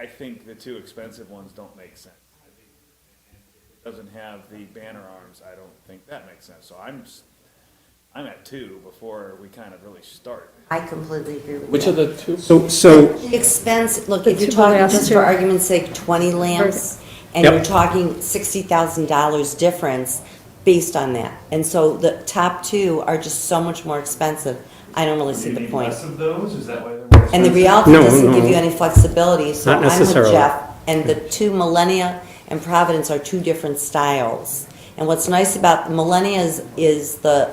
I think the two expensive ones don't make sense. I think if it doesn't have the banner arms, I don't think that makes sense. So I'm at two before we kind of really start. I completely agree with Which you. of the two? So, Expense, look, The if you're two talking, last just two. for argument's sake, 20 lamps, and Yep. you're talking $60,000 difference based on that. And so the top two are just so much more expensive. I don't really see Do you the need point. less of those? Is that why they're more And the expensive? Rialto No, doesn't give no. you any flexibility, so Not I'm with necessarily. Jeff. And the two Millennia and Providence are two different styles. And what's nice about the Millennia is the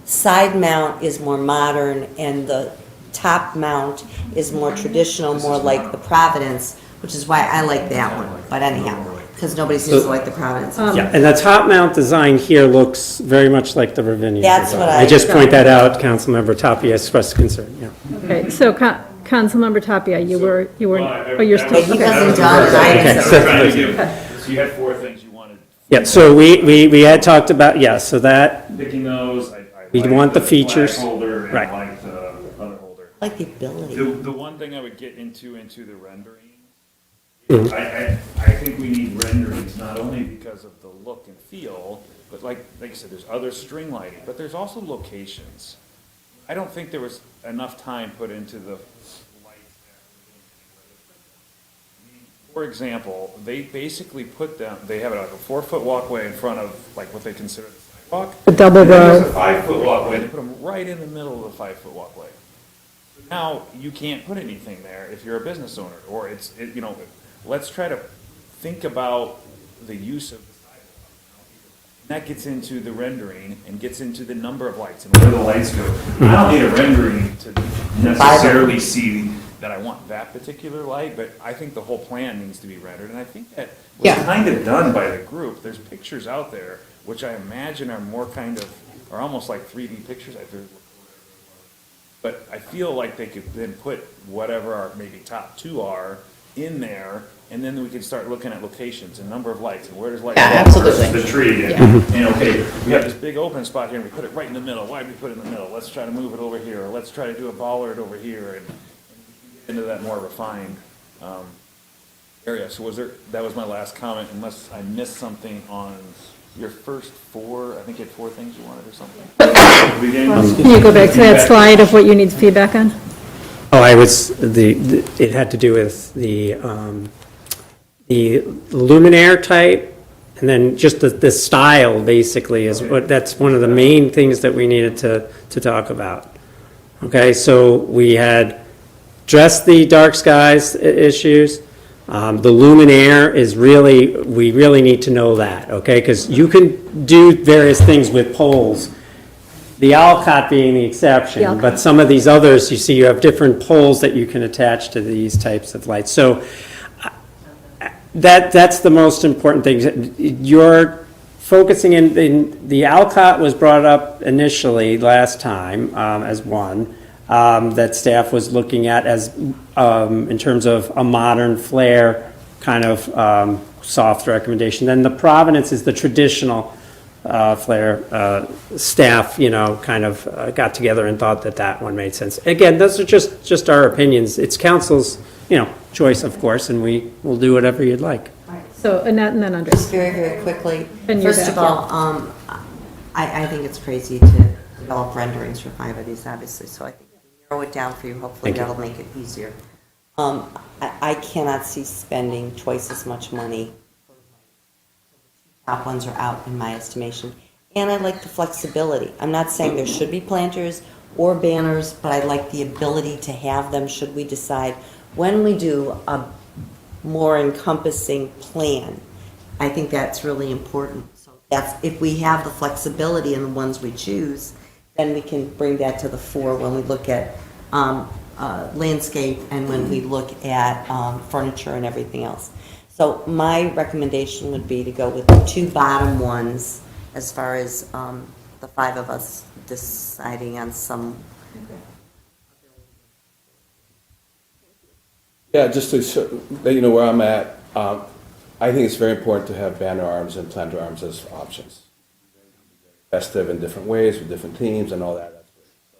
side mount is more modern, and the top mount is more traditional, more like the Providence, which is why I like that one. But anyhow, because nobody seems to like the Providence. yeah, and the top mount design here looks very much like the Ravinia That's design. what I just point that out, Councilmember Tapia expressed concern, yeah. Okay, so Councilmember Tapia, you were, oh, you're still, But he okay. wasn't done, and I Okay. didn't. I'm trying to give- So you had four things you wanted, Yeah, so we had talked about, yeah, so that, picking those, I We like want the flag features. holder and Right. I like the other holder. I like the ability. The one thing I would get into the rendering, Mhm. I think we need renderings, not only because of the look and feel, but like I said, there's other string lighting, but there's also locations. I don't think there was enough time put into the lights. For example, they basically put down, they have like a 4-foot walkway in front of like what they consider the sidewalk. A double And then row. there's a 5-foot walkway, they put them right in the middle of the 5-foot walkway. Now, you can't put anything there if you're a business owner, or let's try to think about the use of the sidewalk. And that gets into the rendering and gets into the number of lights and where the lights go. I don't need a rendering to necessarily see that I want that particular light, but I think the whole plan needs to be rendered, and I think that was Yeah. kind of done by the group. There's pictures out there, which I imagine are more kind of, are almost like 3D pictures. But I feel like they could then put whatever our maybe top two are in there, and then we can start looking at locations and number of lights, and where does light Yeah, go absolutely. versus the tree. And okay, we have this big open spot here, and we put it right in the middle. Why did we put it in the middle? Let's try to move it over here, or let's try to do a bollard over here, and get into that more refined area. So that was my last comment, unless I missed something on your first four, I think you had four things you wanted or something. Can you go back to that slide of what you need feedback on? Oh, it had to do with the luminaire type, and then just the style, basically, is that's one of the main things that we needed to talk about. Okay, so we had addressed the dark skies issues. The luminaire is we really need to know that, okay? Because you can do various things with poles, the Alcott being the exception, but some of these others, you see, you have different poles that you can attach to these types of lights. So that's the most important thing. You're focusing in the Alcott was brought up initially last time as one. That staff was looking at as, in terms of a modern flare kind of soft recommendation. Then the Providence is the traditional flare. Staff, kind of got together and thought that one made sense. Again, those are just our opinions. It's council's, choice, of course, and we will do whatever you'd like. So Annette and then Andres. Just very, very quickly. And you're First of back, all, I think it's crazy to develop renderings for 5 of these, obviously, so I think if we narrow it down for you, hopefully Thank you. that'll make it easier. I cannot see spending twice as much money. Top ones are out, in my estimation. And I like the flexibility. I'm not saying there should be planters or banners, but I like the ability to have them should we decide when we do a more encompassing plan. I think that's really important. So that's, if we have the flexibility in the ones we choose, then we can bring that to the fore when we look at landscape and when we look at furniture and everything else. So my recommendation would be to go with the 2 bottom ones as far as the 5 of us deciding on some. Yeah, just to let you know where I'm at, I think it's very important to have banner arms and planter arms as options. Festive in different ways, with different themes and all that. That's great. So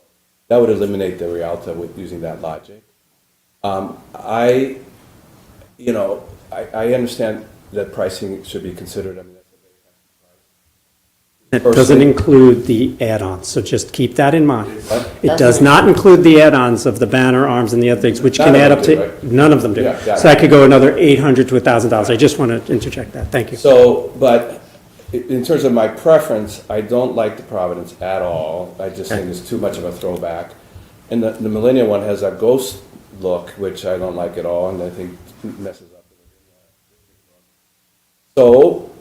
that would eliminate the Rialta with using that logic. I understand that pricing should be considered. I mean, It doesn't include the add-ons, so just keep that in mind. What? It does not include the add-ons of the banner arms and the other things, which can add up to, none of them do. Yeah, got it. So that could go another $800 to $1,000. I just want to interject that. Thank you. So, but in terms of my preference, I don't like the Providence at all. I just think it's too much of a throwback. And the Millennium one has a ghost look, which I don't like at all, and I think messes up. So,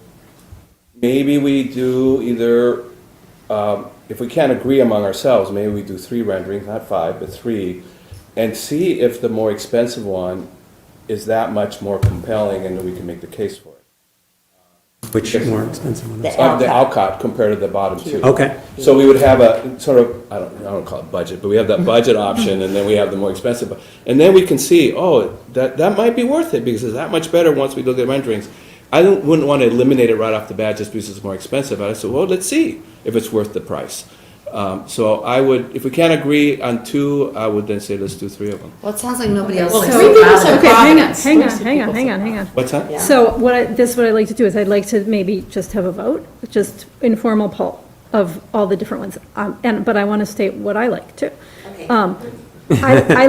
maybe we do either, if we can't agree among ourselves, maybe we do 3 renderings, not 5, but 3, and see if the more expensive one is that much more compelling and we can make the case for it. Which more expensive one? The The Alcott compared to the bottom 2. Okay. So we would have a sort of, I don't call it budget, but we have that budget option, and then we have the more expensive. And then we can see, that might be worth it because it's that much better once we look at renderings. I wouldn't want to eliminate it right off the bat just because it's more expensive. I said, well, let's see if it's worth the price. So I would, if we can't agree on 2, I would then say let's do 3 of them. Well, it sounds like nobody else. Well, likes 3 the people Providence. said Okay, Providence. hang on. What's that? Yeah. So this is what I'd like to do, is I'd like to maybe just have a vote, just informal poll of all the different ones. But I want to state what I like too. Okay. I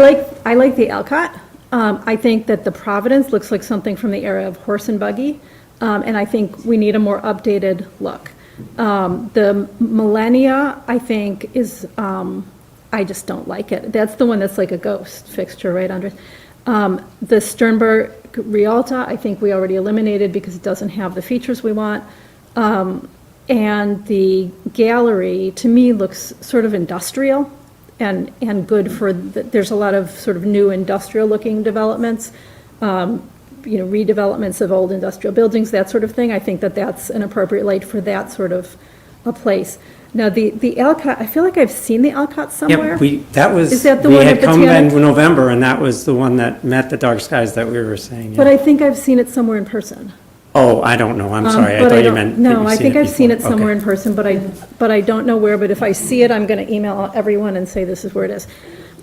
like the Alcott. I think that the Providence looks like something from the era of horse and buggy. And I think we need a more updated look. The Millennia, I think, is, I just don't like it. That's the one that's like a ghost fixture, right, Andres? The Sternberg Rialta, I think we already eliminated because it doesn't have the features we want. And the gallery, to me, looks sort of industrial and good for, there's a lot of sort of new industrial-looking developments. Redevelopments of old industrial buildings, that sort of thing. I think that that's an appropriate light for that sort of a place. Now, the Alcott, I feel like I've seen the Alcott somewhere. Yep, that was, Is that the we one had at come in Botanic? November, and that was the one that met the dark skies that we were saying. yeah. But I think I've seen it somewhere in person. Oh, I don't know, I'm sorry, I But thought you don't- meant. No, you've I think I've seen it before. somewhere Okay. in person, but I don't know where, but if I see it, I'm going to email everyone and say this is where it is.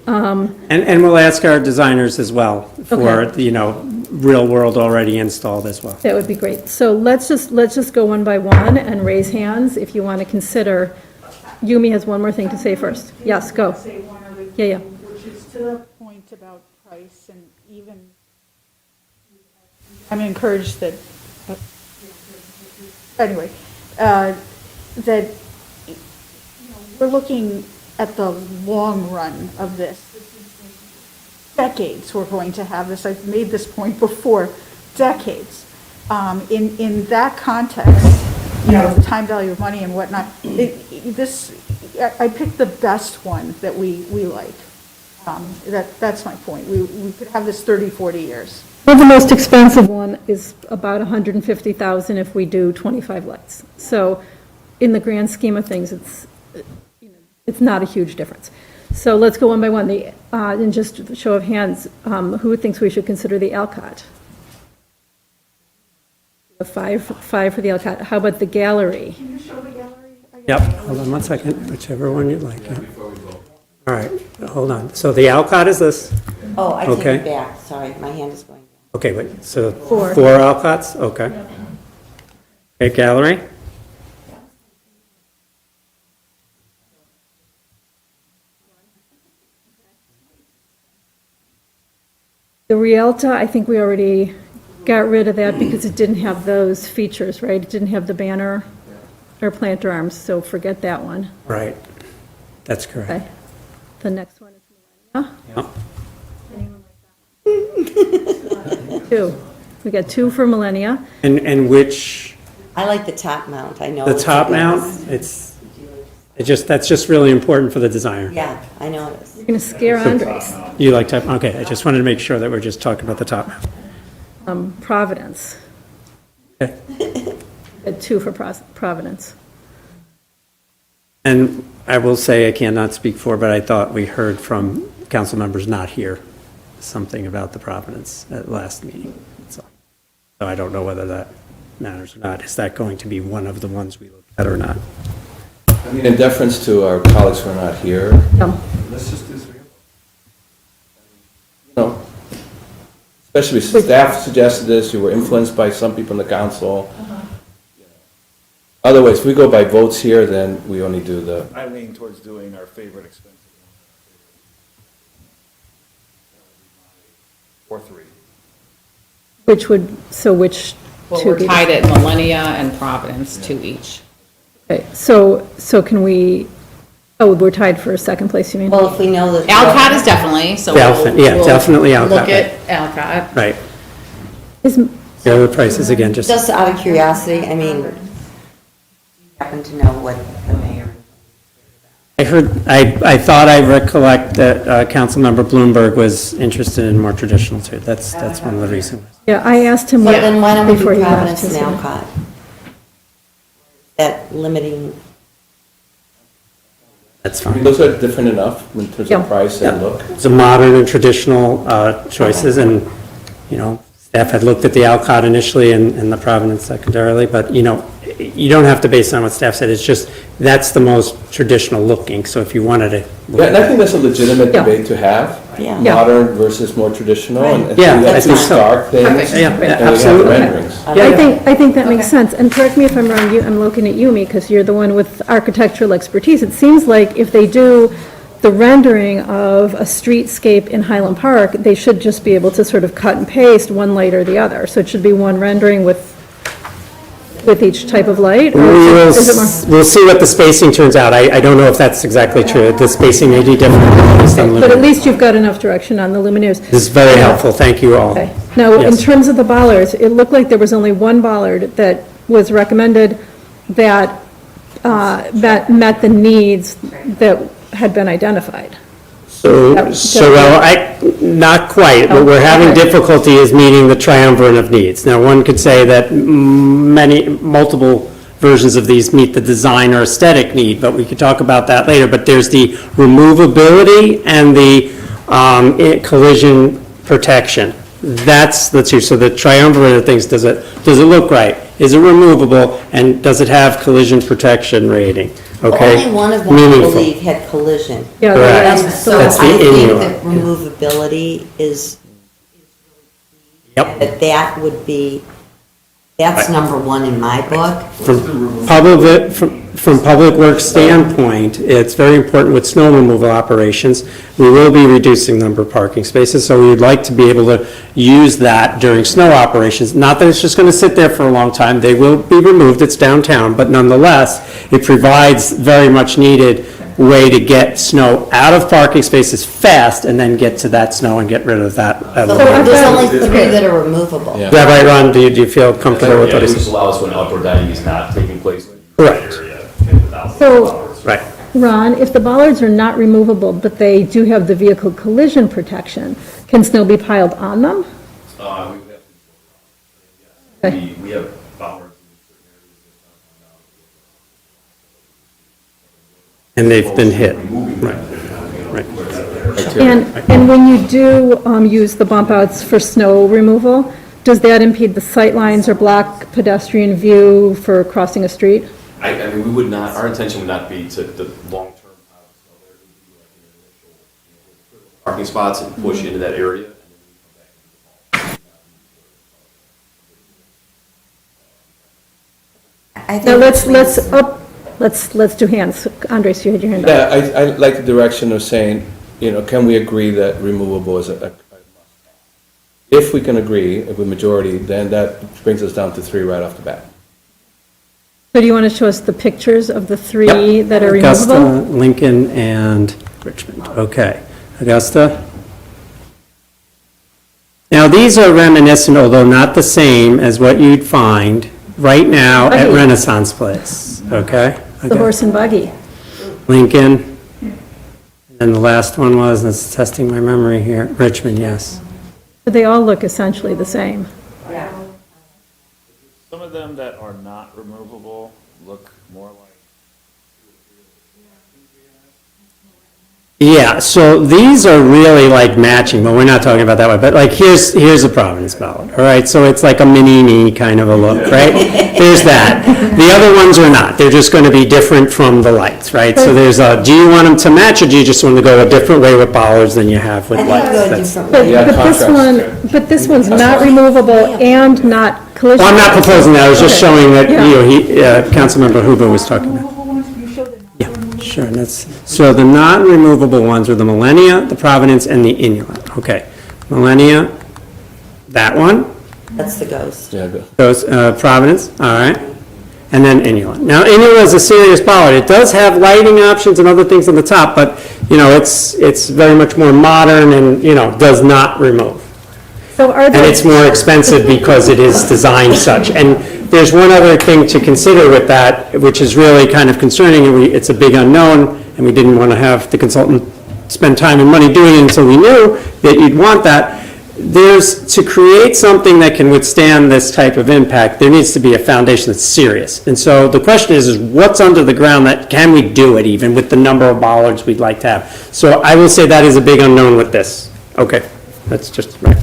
And we'll ask our designers as well for, Okay. you know, real world already installed as well. That would be great. So let's just go one by one and raise hands if you want to consider. Yumi has one more thing to say first. Yes, go. Say one other Yeah, yeah. thing, which is to the point about price and even, I'm encouraged that, anyway, that you know, we're looking at the long run of this. Decades we're going to have this. I've made this point before, decades. In that context, you know, the time value of money and whatnot, I picked the best one that we like. That's my point. We could have this 30, 40 years. Well, the most expensive one is about 150,000 if we do 25 lights. So in the grand scheme of things, it's not a huge difference. So let's go one by one. And just a show of hands, who thinks we should consider the Alcott? The five for the Alcott. How about the gallery? Can you show the gallery? Yep, hold on one second, whichever one you'd like. yeah. All right, hold on. So the Alcott is this? Oh, I take Okay. it back, sorry, my hand is going down. Okay, wait, so Four. 4 Alcotts, okay. Okay, gallery? The Rialta, I think we already got rid of that because it didn't have those features, right? It didn't have the banner or planter arms, so forget that one. Right, that's correct. Okay. The next one is Millennia. Yeah. Two. We got 2 for Millennia. And which, I like the top mount, I know. the it's top a mount, that's just really important for the designer. Yeah, I know it is. You're going to scare Andres. You like top, okay, I just wanted to make sure that we're just talking about the top mount. Providence. Okay. Got 2 for Providence. And I will say, I cannot speak for, but I thought we heard from council members not here, something about the Providence at last meeting. So I don't know whether that matters or not. Is that going to be one of the ones we look at or not? I mean, in deference to our colleagues who are not here, Let's just do 3. you know, especially staff suggested this, you were influenced by some people in the council. Otherwise, if we go by votes here, then we only do the, I lean towards doing our favorite expensive one. Or 3. Which would, so which Well, 2? we're tied at Millennia and Providence, 2 each. Okay, so can we, we're tied for second place, you mean? Well, if we know that. Alcott is definitely, so we'll definitely Alcott. look at Alcott. Right. Is- The other prices, again, just, Just out of curiosity, I mean, happen to know what the mayor. I thought I recollect that Councilmember Bloomberg was interested in more traditional too. That's one of the reasons. Yeah, I asked him So then why don't we before do he left. Providence to and say- Alcott? That limiting, That's I mean, fine. those are different enough in terms Yeah. of price and look. It's a modern and traditional choices, and, you know, staff had looked at the Alcott initially and the Providence secondarily, but, you know, you don't have to base it on what staff said, it's just, that's the most traditional looking, so if you wanted to. Yeah, and I think that's a legitimate Yeah. debate to have. Yeah. Yeah. Modern versus more traditional, and Yeah, I that's think two so. stark things. Perfect. Yeah, and we have the absolutely. renderings. I think that makes sense, and correct me if I'm wrong, I'm looking at Yumi, because you're the one with architectural expertise. It seems like if they do the rendering of a streetscape in Highland Park, they should just be able to sort of cut and paste one light or the other. So it should be one rendering with each type of light? Or is it more? We'll see what the spacing turns out. I don't know if that's exactly true. The spacing may be different based on But at luminaires. least you've got enough direction on the luminaires. This is very helpful, thank you all. Okay. Now, in Yes. terms of the bollards, it looked like there was only one bollard that was recommended that met the needs that had been identified. Not quite. What we're having Okay. difficulty is meeting the triumvirate of needs. Now, one could say that multiple versions of these meet the design or aesthetic need, but we could talk about that later. But there's the removability and the collision protection. That's the two. So the triumvirate of things, does it look right? Is it removable? And does it have collision protection rating? Okay? Only one of them, I Meaningful. believe, had collision. Yeah, Correct. And so That's the I think Inuit. that removability is, Yep. that would be, that's number one in my book. From public works standpoint, it's very important with snow removal operations. We will be reducing the number of parking spaces, so we would like to be able to use that during snow operations. Not that it's just going to sit there for a long time. They will be removed. It's downtown, but nonetheless, it provides very much needed way to get snow out of parking spaces fast and then get to that snow and get rid of that. So there's only 3 that are removable. Is that right, Ron? Do you feel comfortable with what Yeah, I it just said? allows when outdoor dining is not taking place. Correct. So, Right. Ron, if the bollards are not removable, but they do have the vehicle collision protection, can snow be piled on them? We would have Okay. we have bollards And they've been hit. Right. Right. And when you do use the bump outs for snow removal, does that impede the sight lines or block pedestrian view for crossing a street? I mean, we would not, our intention would not be to the long-term parking spots and push into that area. I think Now, which means- let's do hands. Andres, you had your hand up. Yeah, I like the direction of saying, can we agree that removable is a if we can agree with majority, then that brings us down to 3 right off the bat. So do you want to show us the pictures of the 3 Yep. that are Augusta, removable? Lincoln, and Richmond. Okay. Augusta? Now, these are reminiscent, although not the same, as what you'd find right now at Buggy. Renaissance Place. Okay? The Okay. horse and buggy. Lincoln. And the last one was, that's testing my memory here, Richmond, yes. But they all look essentially the same. Some of them that are not removable look more like. Yeah, so these are really like matching, but we're not talking about that one. But like, here's the Providence ballot, all right? So it's like a mini-me kind of a look, right? There's that. The other ones are not. They're just going to be different from the lights, right? So there's a, do you want them to match, or do you just want to go a different way with bollards than you have with I think lights? go a That's- different But way. but this one's not removable and not collision. Well, I'm not proposing that, I was just Okay. showing that, Yeah. Councilmember Huber was talking about. Yeah, sure, and that's, so the non-removable ones are the Millennia, the Providence, and the Inuit. Okay, Millennia, that one, That's the ghost. Yeah, go. goes, Providence, all right, and then Inuit. Now, Inuit is a serious bollard. It does have lighting options and other things on the top, but, it's very much more modern and, does not remove. So are And there, it's more expensive because it is designed such. And there's one other thing to consider with that, which is really kind of concerning, and it's a big unknown, and we didn't want to have the consultant spend time and money doing it until we knew that you'd want that. To create something that can withstand this type of impact, there needs to be a foundation that's serious. And so the question is what's under the ground that, can we do it even with the number of bollards we'd like to have? So I will say that is a big unknown with this. Okay, that's just right.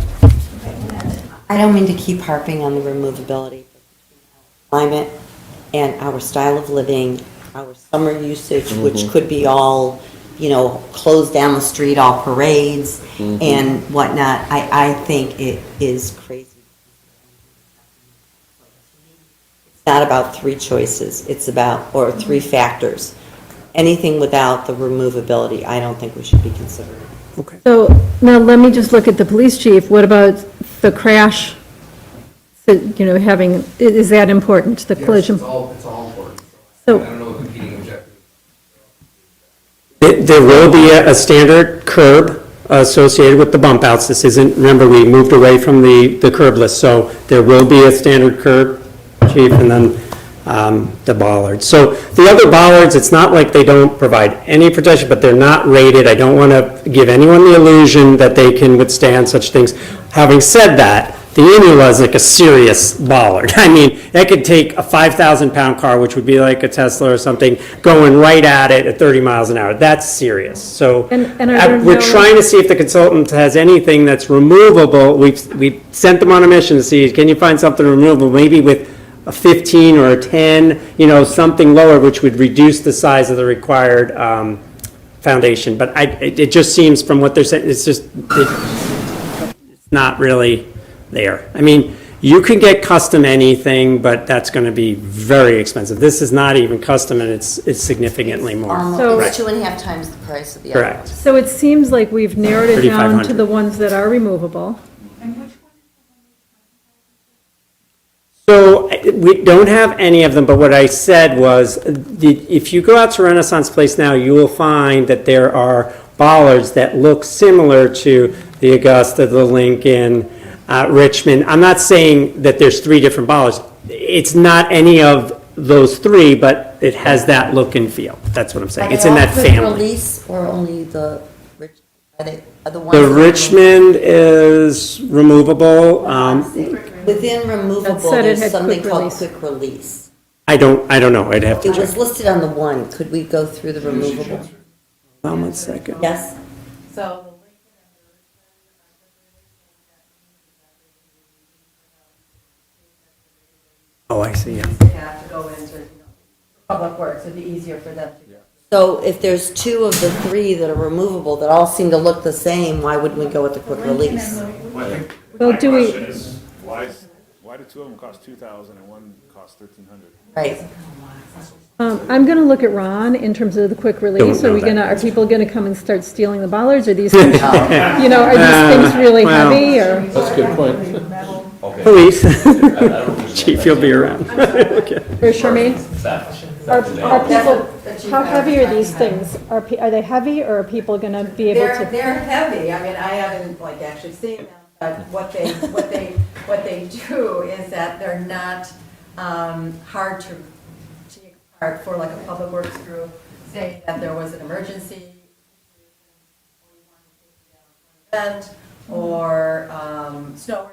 I don't mean to keep harping on the removability. Climate and our style of living, our summer usage, which could be all, closed down the street, all parades and whatnot, I think it is crazy. It's not about 3 choices, it's about, or 3 factors. Anything without the removability, I don't think we should be considering. so now let me just look at the police chief. What about the crash? So, having, is that important, the collision? It's all important. So- I don't know what competing objectives. There will be a standard curb associated with the bump outs. This isn't, remember, we moved away from the curbless, so there will be a standard curb, chief, and then the bollards. So the other bollards, it's not like they don't provide any protection, but they're not rated. I don't want to give anyone the illusion that they can withstand such things. Having said that, The Annual is like a serious bollard. I mean, that could take a 5,000-pound car, which would be like a Tesla or something, going right at it at 30 miles an hour. That's serious. So And are there we're no- trying to see if the consultant has anything that's removable. We've sent them on a mission to see, can you find something removable, maybe with a 15 or a 10, something lower, which would reduce the size of the required foundation. But it just seems from what they're saying, it's not really there. I mean, you can get custom anything, but that's going to be very expensive. This is not even custom, and it's significantly more. So- It's 2.5 times the price of the other. Correct. So it seems like we've narrowed it down to 3,500. the ones that are removable. So we don't have any of them, but what I said was, if you go out to Renaissance Place now, you will find that there are bollards that look similar to the Augusta, the Lincoln, Richmond. I'm not saying that there's 3 different bollards. It's not any of those 3, but it has that look and feel. That's what I'm saying. It's in that Are they all quick family. release or only the rich, are the ones? The that are Richmond is removable. Within removable, That said it there's had something quick called release. quick release. I don't know. I'd have to It was check. listed on the one. Could we go through the removable? Hold on 1 second. Yes? So Oh, I see, yeah. have to go into public works, it'd be easier for them to. So if there's 2 of the 3 that are removable that all seem to look the same, why wouldn't we go with the quick release? Well, do we- question is, why do 2 of them cost 2,000 and one cost 1,300? Right. I'm going to look at Ron in terms of the quick release. Don't know Are people going to come and start stealing the bollards? Are these things, are these things really Well- heavy or? That's a good point. Police. Chief, you'll be around. Okay. Or Charmaine? Are people, how heavy are these things? Are they heavy or are people going to be able to? They're heavy, I mean, I haven't like actually seen them, but what they do is that they're not hard to take apart for like a public works crew, say that there was an emergency, event, or snow removal,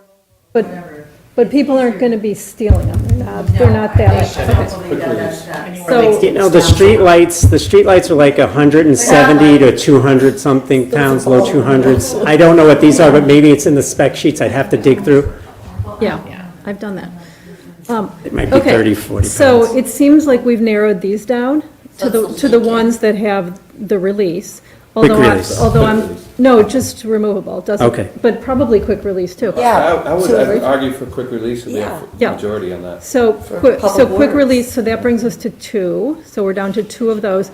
But, whatever. but people aren't going to be stealing them. They're not that. I don't believe that that's not. So, The streetlights are like 170 to 200 something pounds, low 200s. I don't know what these are, but maybe it's in the spec sheets. I'd have to dig through. yeah, I've done that. It might be Okay, 30, 40 pounds. So it seems like we've narrowed these down to the ones that have the release. Quick Although release. no, just removable, doesn't. Okay. But probably quick release too. Yeah. I would So- argue for quick release, and we have Yeah. majority on that. So, public quick works. release, so that brings us to 2, so we're down to 2 of those.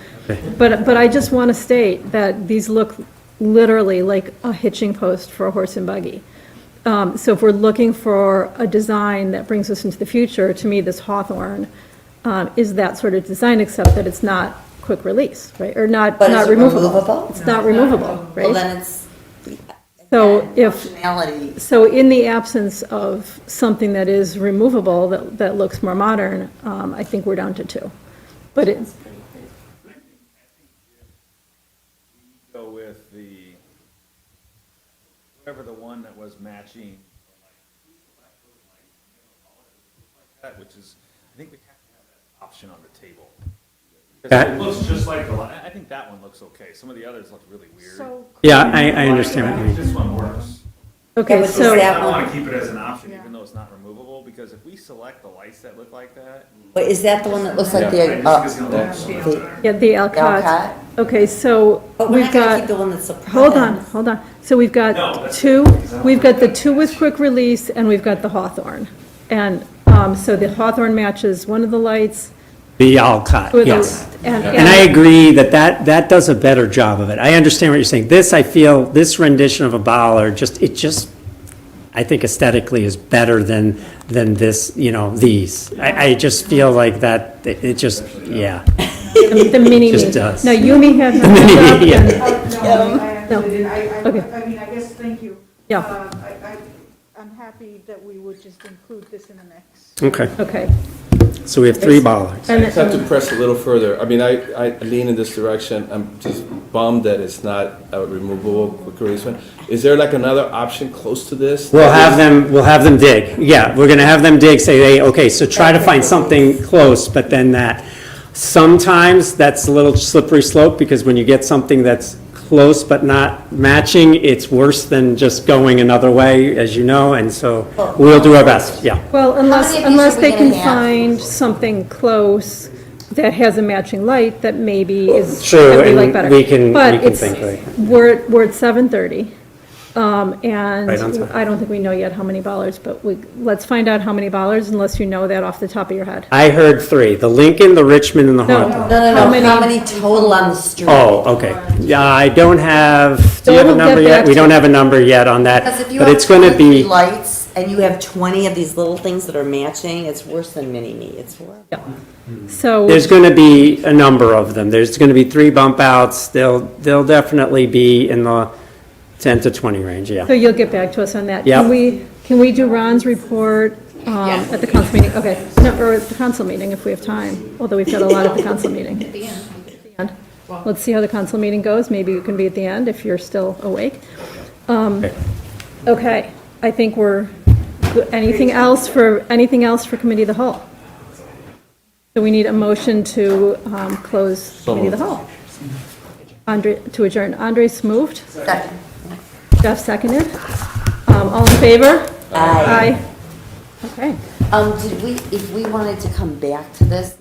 But I just want to state that these look literally like a hitching post for a horse and buggy. So if we're looking for a design that brings us into the future, to me, this Hawthorne is that sort of design, except that it's not quick release, right? Or not But is it removable. removable? It's not removable, Well, right? then it's. So if, Functionality. so in the absence of something that is removable, that looks more modern, I think we're down to 2. But it's, Go with whatever the one that was matching, which is, I think we have to have that option on the table. Because it looks just like I think that one looks okay. Some of the others look really weird. Yeah, I understand what you mean. This one works. okay, but so. is that I one- want to keep it as an option, even though it's not removable, because if we select the lights that look like that. Wait, is that the one that looks like I the, just think it's gonna look the, better. Yeah, the Alcott. Alcott? Okay, so but we're we've not gonna keep got, the one that's a. hold on. So we've No, got that's- 2, we've got the 2 with quick release, and we've got the Hawthorne. And so the Hawthorne matches one of the lights. The Alcott, with the- yes. And I agree that does a better job of it. I understand what you're saying. I feel, this rendition of a bollard, I think aesthetically is better than this, these. I just feel like that, it just, yeah. The mini-me. Just does. Now, Yumi had her hand up, Yeah. and- No, I actually didn't. Okay. I mean, I guess, thank you. Yeah. I I'm happy that we would just include this in the mix. Okay, Okay. so we have 3 bollards. I just have to press a little further. I mean, I lean in this direction. I'm just bummed that it's not a removable quick release one. Is there like another option close to this? We'll have them dig. Yeah, we're gonna have them dig, say, hey, okay, so try to find something close, but then that, sometimes that's a little slippery slope, because when you get something that's close but not matching, it's worse than just going another way, as you know, and so we'll do our best, yeah. Well, many of these unless are we they can gonna have? find something close that has a matching light that maybe is, True, that we and like better. we can But it's, think, like- we're at 7:30. And Right on time. I don't think we know yet how many bollards, but let's find out how many bollards, unless you know that off the top of your head. I heard 3, the Lincoln, the Richmond, and the No. Haunted. How many total on the street? Oh, okay. Yeah, I don't have, do you have a We'll get number yet? back We to don't you. have a number yet on Because that, if you but have it's gonna 23 be, lights and you have 20 of these little things that are matching, it's worse than mini-me. It's horrible. So, there's gonna be a number of them. There's gonna be 3 bump outs. They'll definitely be in the 10 to 20 range, yeah. so you'll get back to us on that. Yep. Can we do Ron's report at the council meeting? Okay, no, or at the council meeting if we have time, although we've got a lot at the council meeting. At the end. Let's see how the council meeting goes. Maybe you can be at the end if you're still awake. Okay, I think we're, anything else for committee of the whole? So we need a motion to close committee of the whole. To adjourn. Andres moved. Second. Jeff seconded. All in favor? Aye. Okay. If we wanted to come back to this